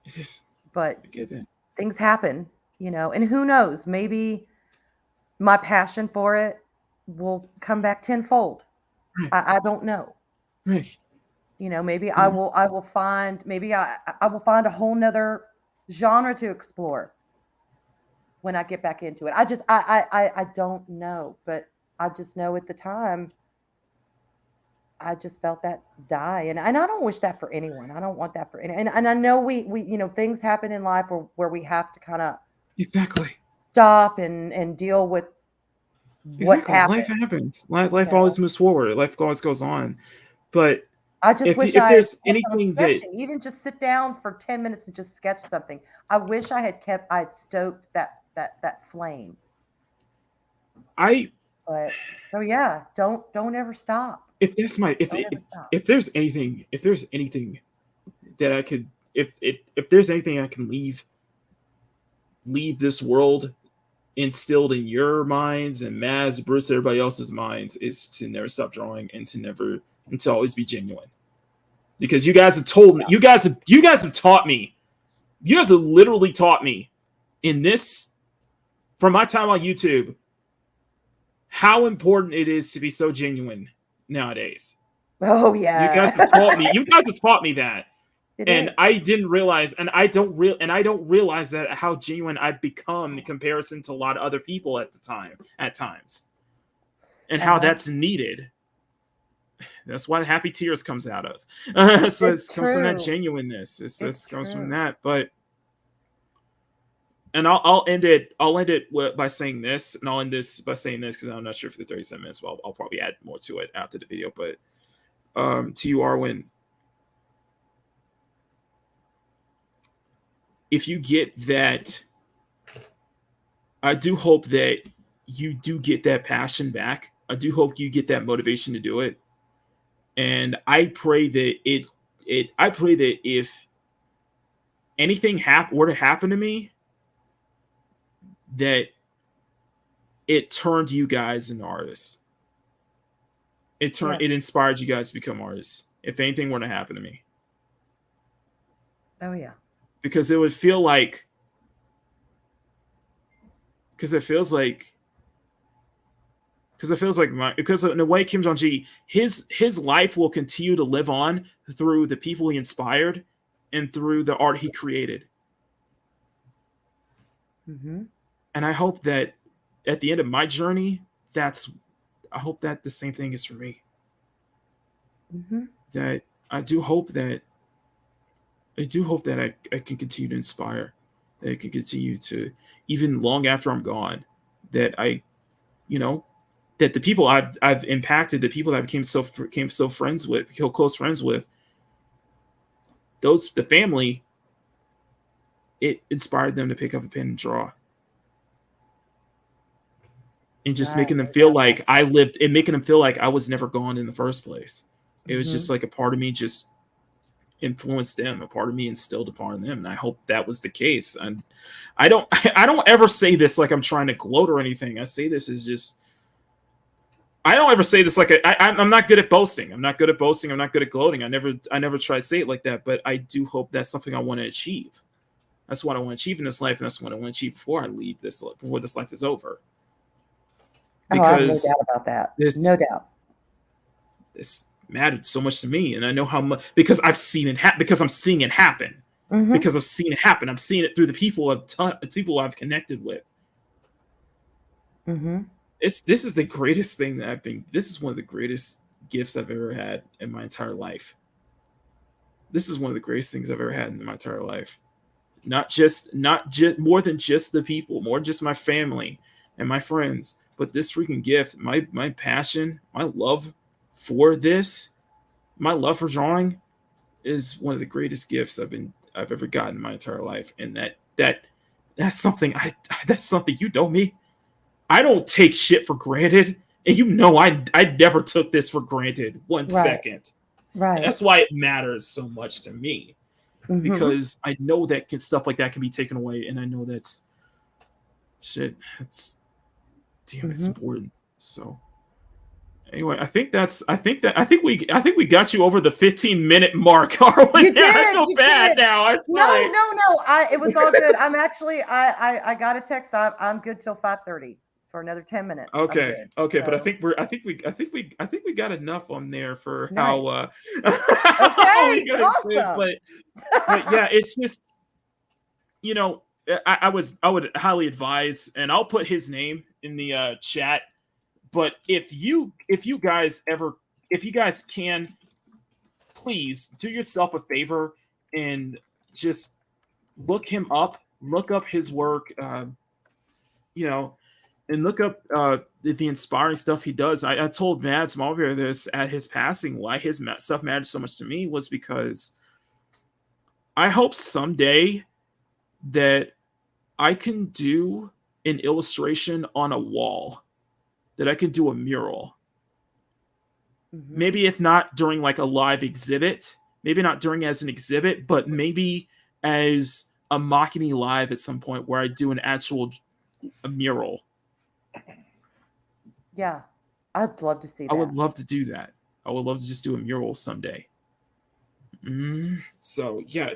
It is. But I get that. things happen, and who knows, maybe my passion for it will come back tenfold. Right. I don't know. Right. Maybe I will find a whole nother genre to explore when I get back into it. I don't know, but I just know at the time I just felt that die, and I don't wish that for anyone. I don't want that for any, and I know we things happen in life where we have to kind of Exactly. stop and deal with what Exactly. Life happens. happens. Life always moves forward. Life always goes on. But I just wish if I there's had kept on anything that sketching, even just sit down for 10 minutes and just sketch something. I wish I had stoked that flame. But so yeah, don't ever stop. if that's my Don't ever stop. if there's anything that I could if there's anything I can leave this world instilled in your minds and Mads, Bruce, everybody else's minds, is to never stop drawing and to always be genuine. Because you guys have told me, you guys have taught me, you guys have literally taught me in this, from my time on YouTube, how important it is to be so genuine nowadays. Oh yeah. You guys have taught me. You guys have taught me that. And is. I didn't realize, and I don't realize that how genuine I've become in comparison to a lot of other people at times, and how that's needed. That's why Happy Tears comes out of. So it comes from that genuineness. It comes from that. But, and I'll end it by saying this, and I'll end this by saying this because I'm not sure for the 37 minutes. Well, I'll probably add more to it after the video. But to you, Arwyn. If you get that, I do hope that you do get that passion back. I do hope you get that motivation to do it. And I pray that I pray that if anything were to happen to me, that it turned you guys into artists. It inspired you guys to become artists. If anything were to happen to me. Oh yeah. Because it would feel like, because in a way, Kim Jong-gi, his life will continue to live on through the people he inspired and through the art he created. Mm-hmm. And I hope that at the end of my journey, I hope that the same thing is for me. Mm-hmm. That I do hope that I can continue to inspire, that I can continue to, even long after I'm gone, that that the people I've impacted, the people that I became so close friends with, the family, it inspired them to pick up a pen and draw. And just making them feel like I lived, and making them feel like I was never gone in the first place. It was just like a part of me just influenced them, a part of me instilled upon them, and I hope that was the case. And I don't ever say this like I'm trying to gloat or anything. I say this as just, I don't ever say this like I'm not good at boasting. I'm not good at boasting. I'm not good at gloating. I never try to say it like that. But I do hope that's something I want to achieve. That's what I want to achieve in this life, and that's what I want to achieve before I leave before this life is over. Because I have no doubt about that. No doubt. This mattered so much to me, and I know how much, because I've seen it happen, because I'm seeing it happen. Mm-hmm. Because I've seen it happen. I'm seeing it through the people I've connected with. Mm-hmm. This is the greatest thing that this is one of the greatest gifts I've ever had in my entire life. This is one of the greatest things I've ever had in my entire life. Not just more than just the people, more just my family and my friends, but this freaking gift, my passion, my love for this, my love for drawing, is one of the greatest gifts I've ever gotten in my entire life. And that's something you know me. I don't take shit for granted. And I never took this for granted one second. Right. And that's why it matters so much to me. because I know that stuff like that can be taken away, and I know that's shit. It's it's important. So anyway, I think we got you over the 15-minute mark, Arwyn. You did. I feel bad did. now. I'm sorry. No. It was all good. I'm actually I got a text. I'm good till 5:30 for another 10 minutes. Okay. So. But I think we got enough on there for Nice. how Okay, we got awesome. it. But yeah, it's just, you know, I would highly advise, and I'll put his name in the chat. But if you guys can, please do yourself a favor and just look him up, look up his work, you know, and look up the inspiring stuff he does. I told Mads Malmberg this at his passing, why his stuff mattered so much to me was because I hope someday that I can do an illustration on a wall, that I can do a mural. Maybe if not during like a live exhibit, maybe not during as an exhibit, but maybe as a Makini live at some point where I do an actual mural. Yeah, I'd love to see that. I would love to do that. I would love to just do a mural someday. So yeah,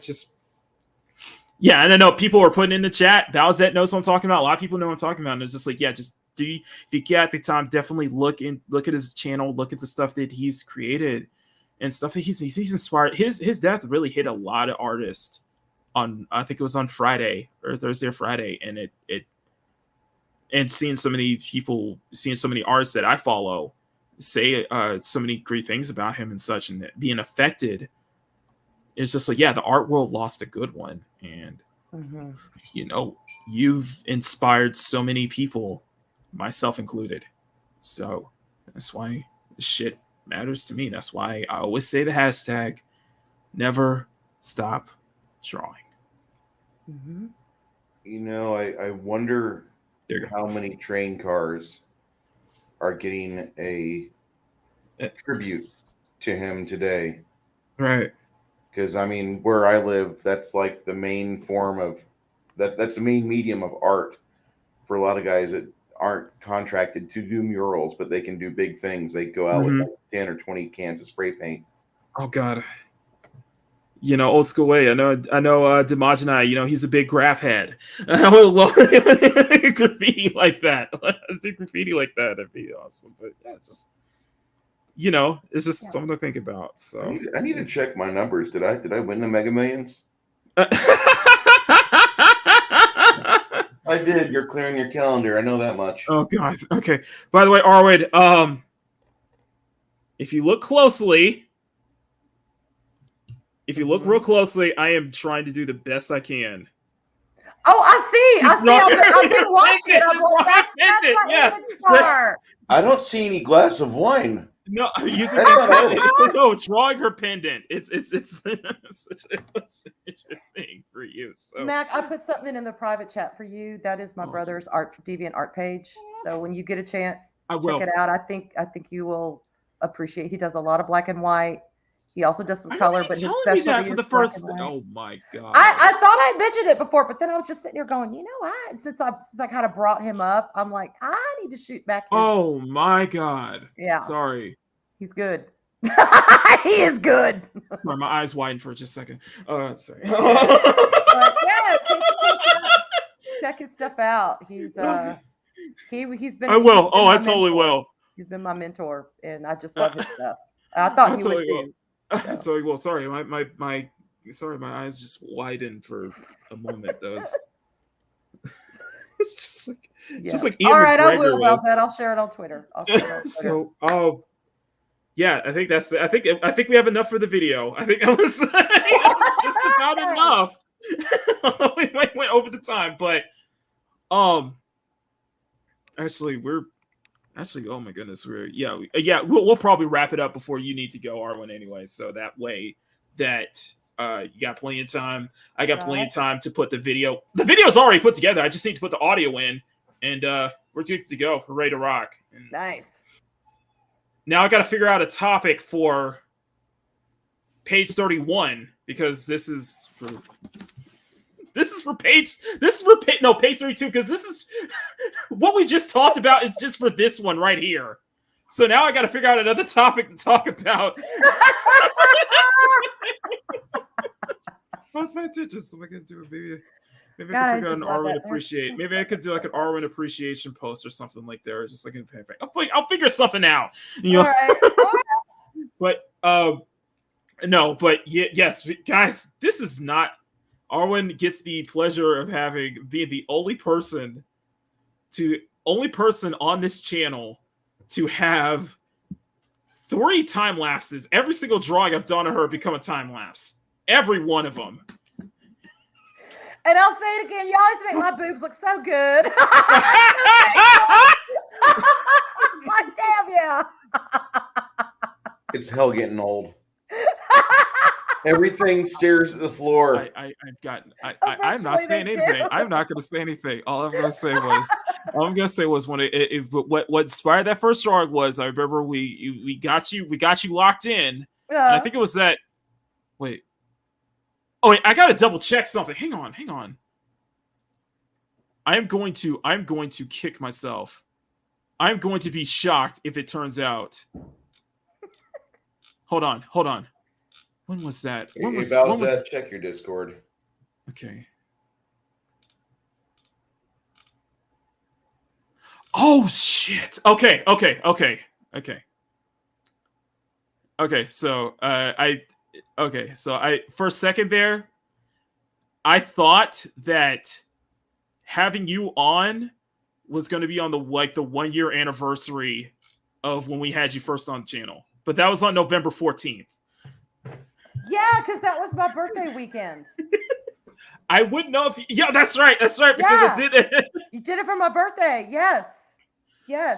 and I know people are putting in the chat. Bowsette knows what I'm talking about. A lot of people know what I'm talking about. And it's just like, yeah, just if you get the time, definitely look at his channel, look at the stuff that he's created and stuff that he's inspired. His death really hit a lot of artists on, I think it was on Friday or Thursday or Friday, and and seeing so many artists that I follow say so many great things about him and such, and being affected. It's just like, yeah, the art world lost a good one. And, you know, you've inspired so many people, myself included. So that's why this shit matters to me. That's why I always say the hashtag, never stop drawing. You know, I wonder how many train cars are getting a tribute to him today. Right. Because, I mean, where I live, that's like the main form of that's the main medium of art for a lot of guys that aren't contracted to do murals, but they can do big things. They go out with like 10 or 20 cans of spray paint. Oh God. You know, old school way. I know Dimajani, you know, he's a big graph head. I would love graffiti like that. See graffiti like that. It'd be awesome. But yeah, it's just, you know, it's just something to think about. So I need to check my numbers. Did I win the Mega Millions? I did. You're clearing your calendar. I know that much. Oh God. Okay. By the way, Arwyn, if you look closely, real closely, I am trying to do the best I can. Oh, I see. I've been watching it. I'm like, that's my image bar. I don't see any glass of wine. No, I'm using her pendant. No, drawing her pendant. It's such a thing for you. So. Mac, I put something in the private chat for you. That is my brother's deviant art page. So when you get a chance, check it out. I think you will appreciate. He does a lot of black and white. He also does some color, but his specialty for is the first. black and white. Oh my God! I thought I mentioned it before, but then I was just sitting here going, you know, since I kind of brought him up, I'm like, I need to shoot back. Oh my God! Yeah. Sorry. He's good. He is good. Sorry, my eyes widened for just a second. Sorry. But yeah, check his stuff out. He's been. I will. Oh, I totally will. He's been my mentor, and I just love his stuff. I thought he would too. So well, sorry, my eyes just widened for a moment. Those. It's just like Ian all right, McGregor I will about that. I'll share it on Twitter. So, yeah, I think we have enough for the video. I think that was just about enough. We went over the time, but actually, oh my goodness, we'll probably wrap it up before you need to go, Arwyn, anyway. So that way that you got plenty of time. I got plenty of time to put the video. The video's already put together. I just need to put the audio in, and we're good to go. We're ready to rock. And nice. now I got to figure out a topic for page 31 because this is for page 32, because this is what we just talked about is just for this one right here. So now I got to figure out another topic to talk about. What's my attention? So I can do it. Maybe I can figure out an Arwyn appreciate. Maybe I could do like an Arwyn appreciation post or something like that, or just like I'll figure something out. You know? All right. But no, but yes, guys, this is not. Arwyn gets the pleasure of being the only person on this channel to have 3 time lapses. Every single drawing I've done of her become a time lapse. Every one of them. And I'll say it again. You always make my boobs look so good. God damn yeah. It's hell getting old. Everything stares at the floor. I'm not saying anything. I'm not going to say anything. All I'm going to say was when what inspired that first drawing was I remember we got you locked in. And I think it was that. Wait. Oh wait, I got to double check something. Hang on. I'm going to kick myself. I'm going to be shocked if it turns out. Hold on. When was that? When was that? Check your Discord. Okay. Oh shit. Okay. So for a second there, I thought that having you on was going to be on the 1 year anniversary of when we had you first on the channel, but that was on November 14th. Yeah, because that was my birthday weekend. I wouldn't know if that's right, because I did it. You did it for my birthday. Yes.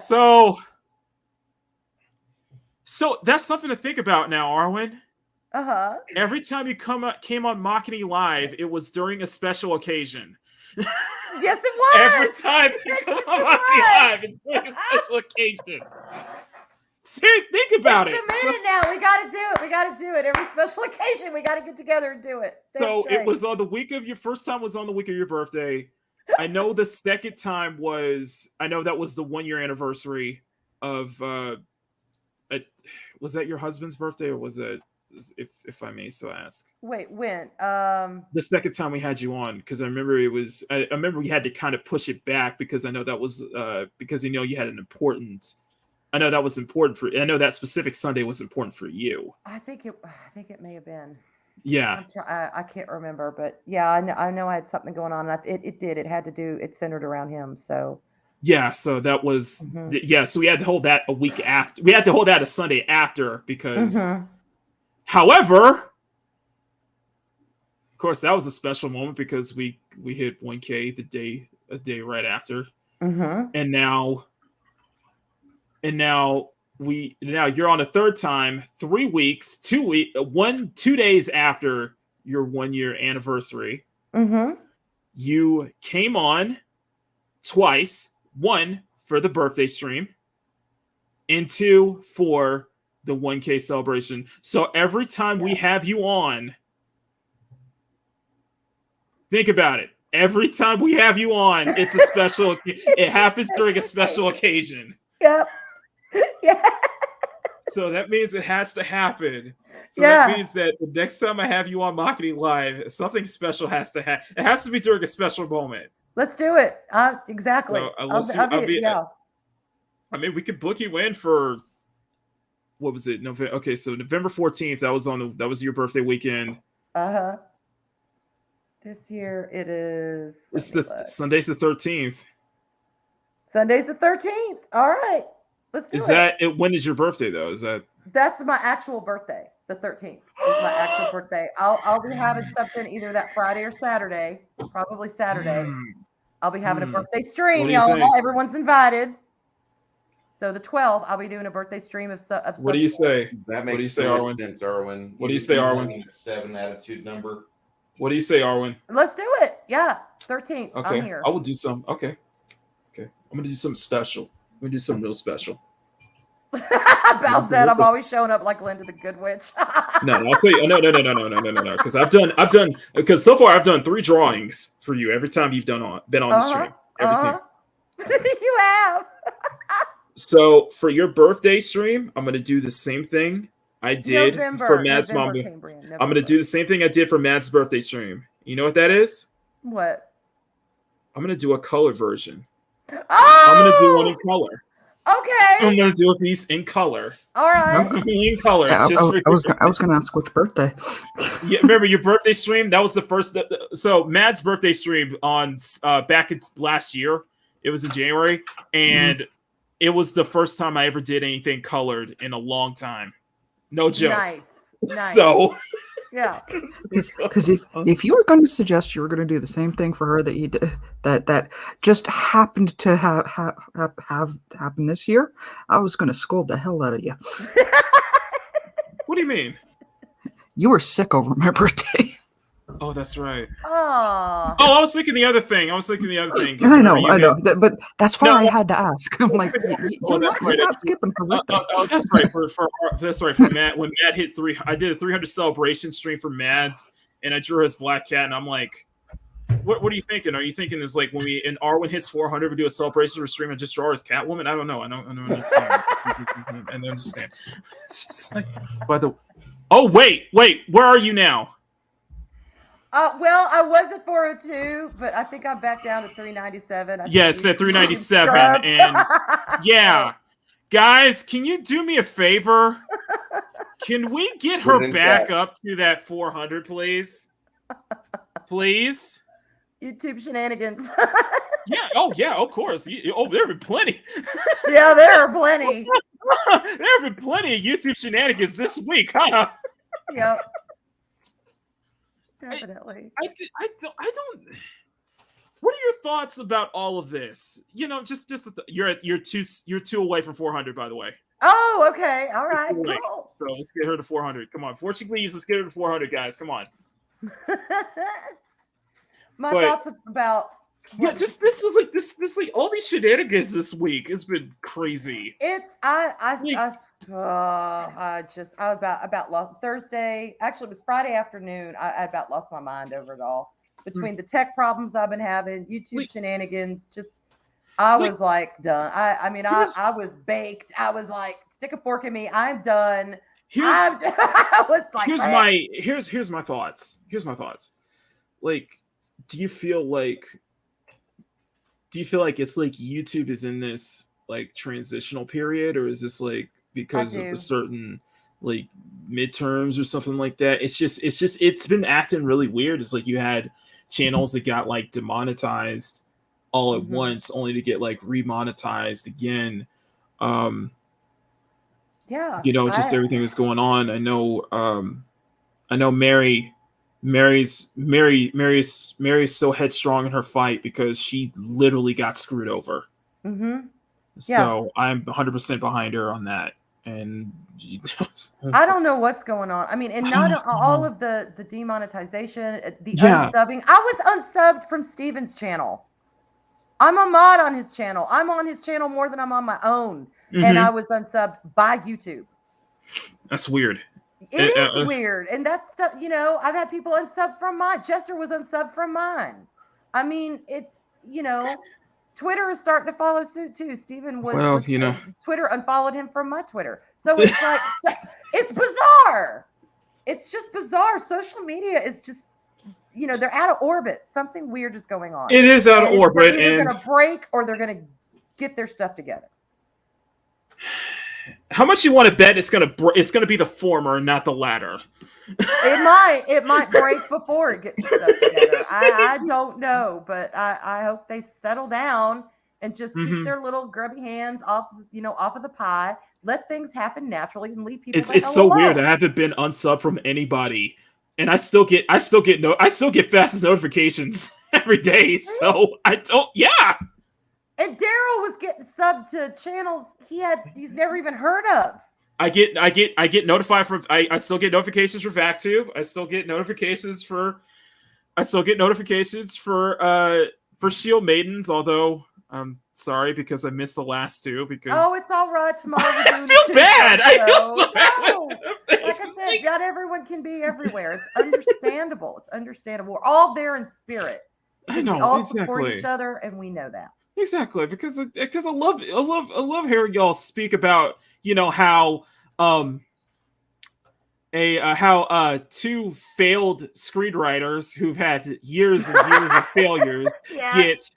So that's something to think about now, Arwyn. Uh-huh. Every time you came on Makini Live, it was during a special occasion. Yes, it was. Every time you come on Makini Live, it's during a special occasion. Seriously, think about it. It's a minute now. We got to do it. Every special occasion, we got to get together and do it. It was on the week of your first time was on the week of your birthday. I know the second time that was the 1 year anniversary of. Was that your husband's birthday, or was it? If I may so ask. Wait, when? The second time we had you on, because I remember I remember we had to kind of push it back because I know that was because you had an important. I know that was important I know that specific Sunday was important for you. I think it may have been. Yeah. I can't remember, but yeah, I know I had something going on. And it centered around him. So. Yeah. So that was, so we had to hold that a week after. We had to hold that a Sunday after because, however, of course, that was a special moment because we hit 1K a day right after. And now you're on a third time, 3 weeks, 2 days after your 1 year anniversary. You came on twice, 1 for the birthday stream and 2 for the 1K celebration. So every time we have you on, think about it. Every time we have you on, it's a special. It happens during a special occasion. Yep. Yeah. So that means it has to happen. So that means that the next time I have you on Makini Live, something special has to happen. It has to be during a special moment. Let's do it. Exactly. So, I mean, we could book you in for what was it? November. Okay, so November 14th. That was your birthday weekend. This year it is. Sunday's the 13th. Sunday's the 13th. All right. Let's do it. When is your birthday though? That's my actual birthday. The 13th is my actual birthday. I'll be having something either that Friday or Saturday. Probably Saturday. I'll be having a birthday stream, y'all. Everyone's invited. So the 12th, I'll be doing a birthday stream of. What do you say? That makes sense, Arwyn. What do you say, Arwyn? 7 attitude number. What do you say, Arwyn? Let's do it. Yeah, 13th. Okay, I'm here. I will do some. Okay. I'm gonna do something special. I'm gonna do something real special. About that, I'm always showing up like Linda the Good Witch. No, I'll tell you. No. Because because so far I've done 3 drawings for you every time you've been on the stream. You have. So for your birthday stream, I'm gonna do the same thing I did for Matt's mom. I'm gonna do the same thing I did for Matt's birthday stream. You know what that is? What? I'm gonna do a color version. Oh! I'm gonna do one in color. Okay. I'm gonna do a piece in color. All right. In color. Yeah, I was gonna ask which birthday. Yeah, remember your birthday stream? That was the first. So Matt's birthday stream on back in last year. It was in January, and it was the first time I ever did anything colored in a long time. No joke. Nice. So. Yeah. Because if you were going to suggest you were going to do the same thing for her that you did, that just happened to have happened this year, I was going to scold the hell out of you. What do you mean? You were sick over my birthday. Oh, that's right. Oh, I was thinking the other thing. I know. But that's why I had to ask. I'm like, you're not skipping her birthday. That's right. That's right. For Matt, when Matt hit 3, I did a 300 celebration stream for Mads, and I drew his black cat, and I'm like, what are you thinking? Are you thinking is like when Arwyn hits 400, we do a celebration for stream and just draw his Catwoman? I don't know. I don't understand. I don't understand. It's just like, oh wait, where are you now? Well, I was at 402, but I think I'm back down to 397. Yes, at 397. And yeah, guys, can you do me a favor? Can we get her back up to that 400, please? Please? YouTube shenanigans. Yeah. Oh, yeah, of course. There have been plenty. Yeah, there are plenty. There have been plenty of YouTube shenanigans this week, huh? Yep. Definitely. I don't. What are your thoughts about all of this? You know, just you're two away from 400, by the way. Oh, okay. All right. Cool. So let's get her to 400. Come on, Portuguese. Let's get her to 400, guys. Come on. My thoughts about. Yeah, just this is like all these shenanigans this week. It's been crazy. I about lost Thursday. Actually, it was Friday afternoon. I about lost my mind over it all. Between the tech problems I've been having, YouTube shenanigans, I was like done. I was baked. I was like, stick a fork in me. I'm done. I was like, here's my thoughts. Like, do you feel like it's like YouTube is in this like transitional period, or is this like because of a certain like midterms or something like that? It's been acting really weird. It's like you had channels that got like demonetized all at once, only to get like remonetized again. Yeah, you know, just everything that's going on. I know Mary's so headstrong in her fight because she literally got screwed over. So I'm 100% behind her on that. And I don't know what's going on. I mean, and not all of the demonetization, the unsubbing. I was unsubbed from Steven's channel. I'm a mod on his channel. I'm on his channel more than I'm on my own. And I was unsubbed by YouTube. That's weird. It is weird. And that stuff, you know, I've had people unsub from mine. Jester was unsubbed from mine. I mean, it's, you know, Twitter is starting to follow suit too. Steven was, you know, Twitter unfollowed him from my Twitter. So it's like, it's bizarre. It's just bizarre. Social media is just, you know, they're out of orbit. Something weird is going on. It is out of orbit. They're going to break or they're going to get their stuff together. How much you want to bet it's gonna be the former, not the latter? It might break before it gets stuff together. I don't know, but I hope they settle down and just keep their little grubby hands off of the pie. Let things happen naturally and leave people. It's so weird. I haven't been unsubbed from anybody, and I still get fastest notifications every day. So I don't. Yeah. And Daryl was getting subbed to channels he's never even heard of. I get notified from I still get notifications for VacTube. I still get notifications for Shield Maidens, although I'm sorry because I missed the last two. Because it's all right. Tomorrow I feel bad. I feel so bad. No. Like I said, not everyone can be everywhere. It's understandable. It's understandable. We're all there in spirit. I know, we all exactly. support each other, and we know that. Exactly, because I love hearing y'all speak about how two failed screenwriters who've had years and years of failures get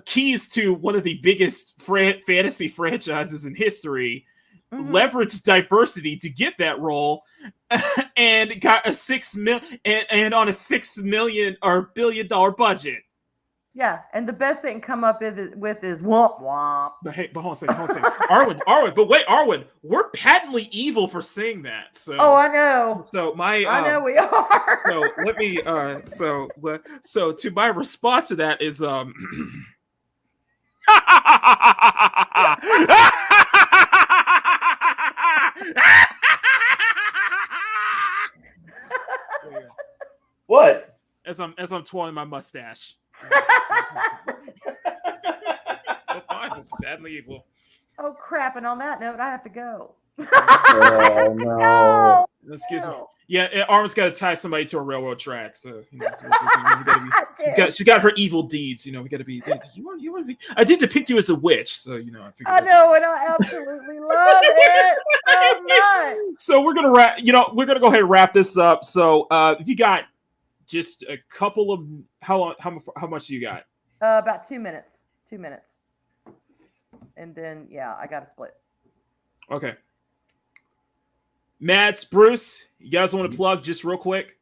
keys to one of the biggest fantasy franchises in history, leveraged diversity to get that role, and got a $6 million and on a $6 million or $1 billion budget. Yeah, and the best they can come up with is womp womp. But hold on a second. Arwyn, we're patently evil for saying that. So I know. So I know we are. So let me so to my response to that is What? As I'm twirling my mustache. Badly evil. Oh crap! And on that note, I have to go. Oh no! Excuse me. Yeah, Arwyn's got to tie somebody to a railroad track. So, she's got her evil deeds. We got to be. You want to be. I did depict you as a witch, so I figured. I know, and I absolutely love it so much. So we're gonna wrap. We're gonna go ahead and wrap this up. So, if you got just a couple of how much do you got? About 2 minutes. 2 minutes. And then I got to split. Okay. Mads, Bruce, you guys want to plug just real quick?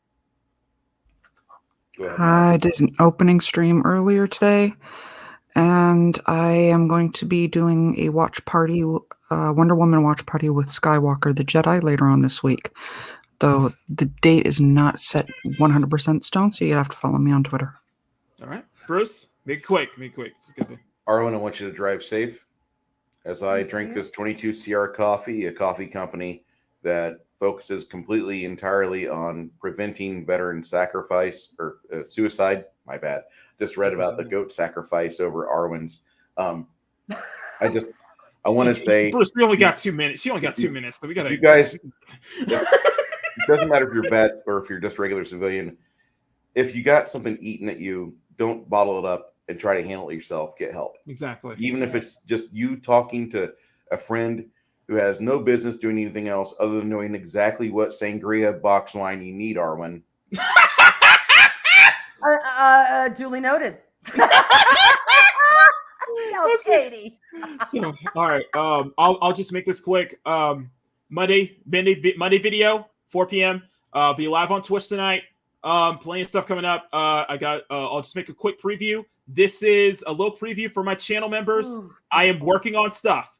I did an opening stream earlier today, and I am going to be doing a watch party, Wonder Woman watch party with Skywalker the Jedi later on this week. Though the date is not set 100% stone, so you have to follow me on Twitter. All right, Bruce, make it quick. This is good. Arwyn, I want you to drive safe as I drink this 22 CR coffee, a coffee company that focuses completely entirely on preventing veteran sacrifice or suicide. My bad. Just read about the goat sacrifice over Arwyn's. I want to say, Bruce, we only got 2 minutes. She only got 2 minutes, so we got to. You guys, it doesn't matter if you're a vet or if you're just a regular civilian. If you got something eaten at you, don't bottle it up and try to handle it yourself. Get help. Exactly. Even if it's just you talking to a friend who has no business doing anything else other than knowing exactly what sangria box wine you need, Arwyn. Duly noted. Katie. So, all right. I'll just make this quick. Monday video, 4 p.m. Be live on Twitch tonight. Plenty of stuff coming up. I'll just make a quick preview. This is a little preview for my channel members. Ooh. I am working on stuff.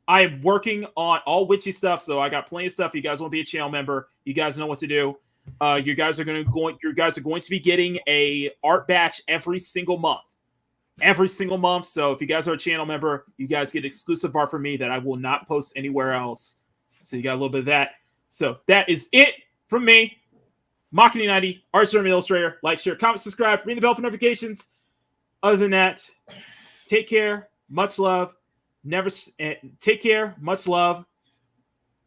I am working on all witchy stuff, so I got plenty of stuff. You guys want to be a channel member? You guys know what to do. You guys are going to be getting a art batch every single month. So if you guys are a channel member, you guys get exclusive art from me that I will not post anywhere else. So you got a little bit of that. So that is it from me. Makini 90, art server illustrator. Like, share, comment, subscribe, ring the bell for notifications. Other than that, take care. Much love. Take care. Much love.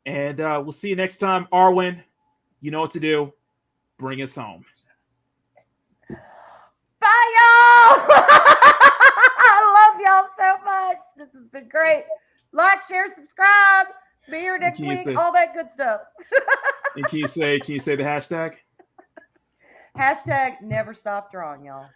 And we'll see you next time. Arwyn, you know what to do. Bring us home. Bye, y'all. I love y'all so much. This has been great. Like, share, subscribe. Be here next week. All that good stuff. And can you say the hashtag? Hashtag never stop drawing, y'all.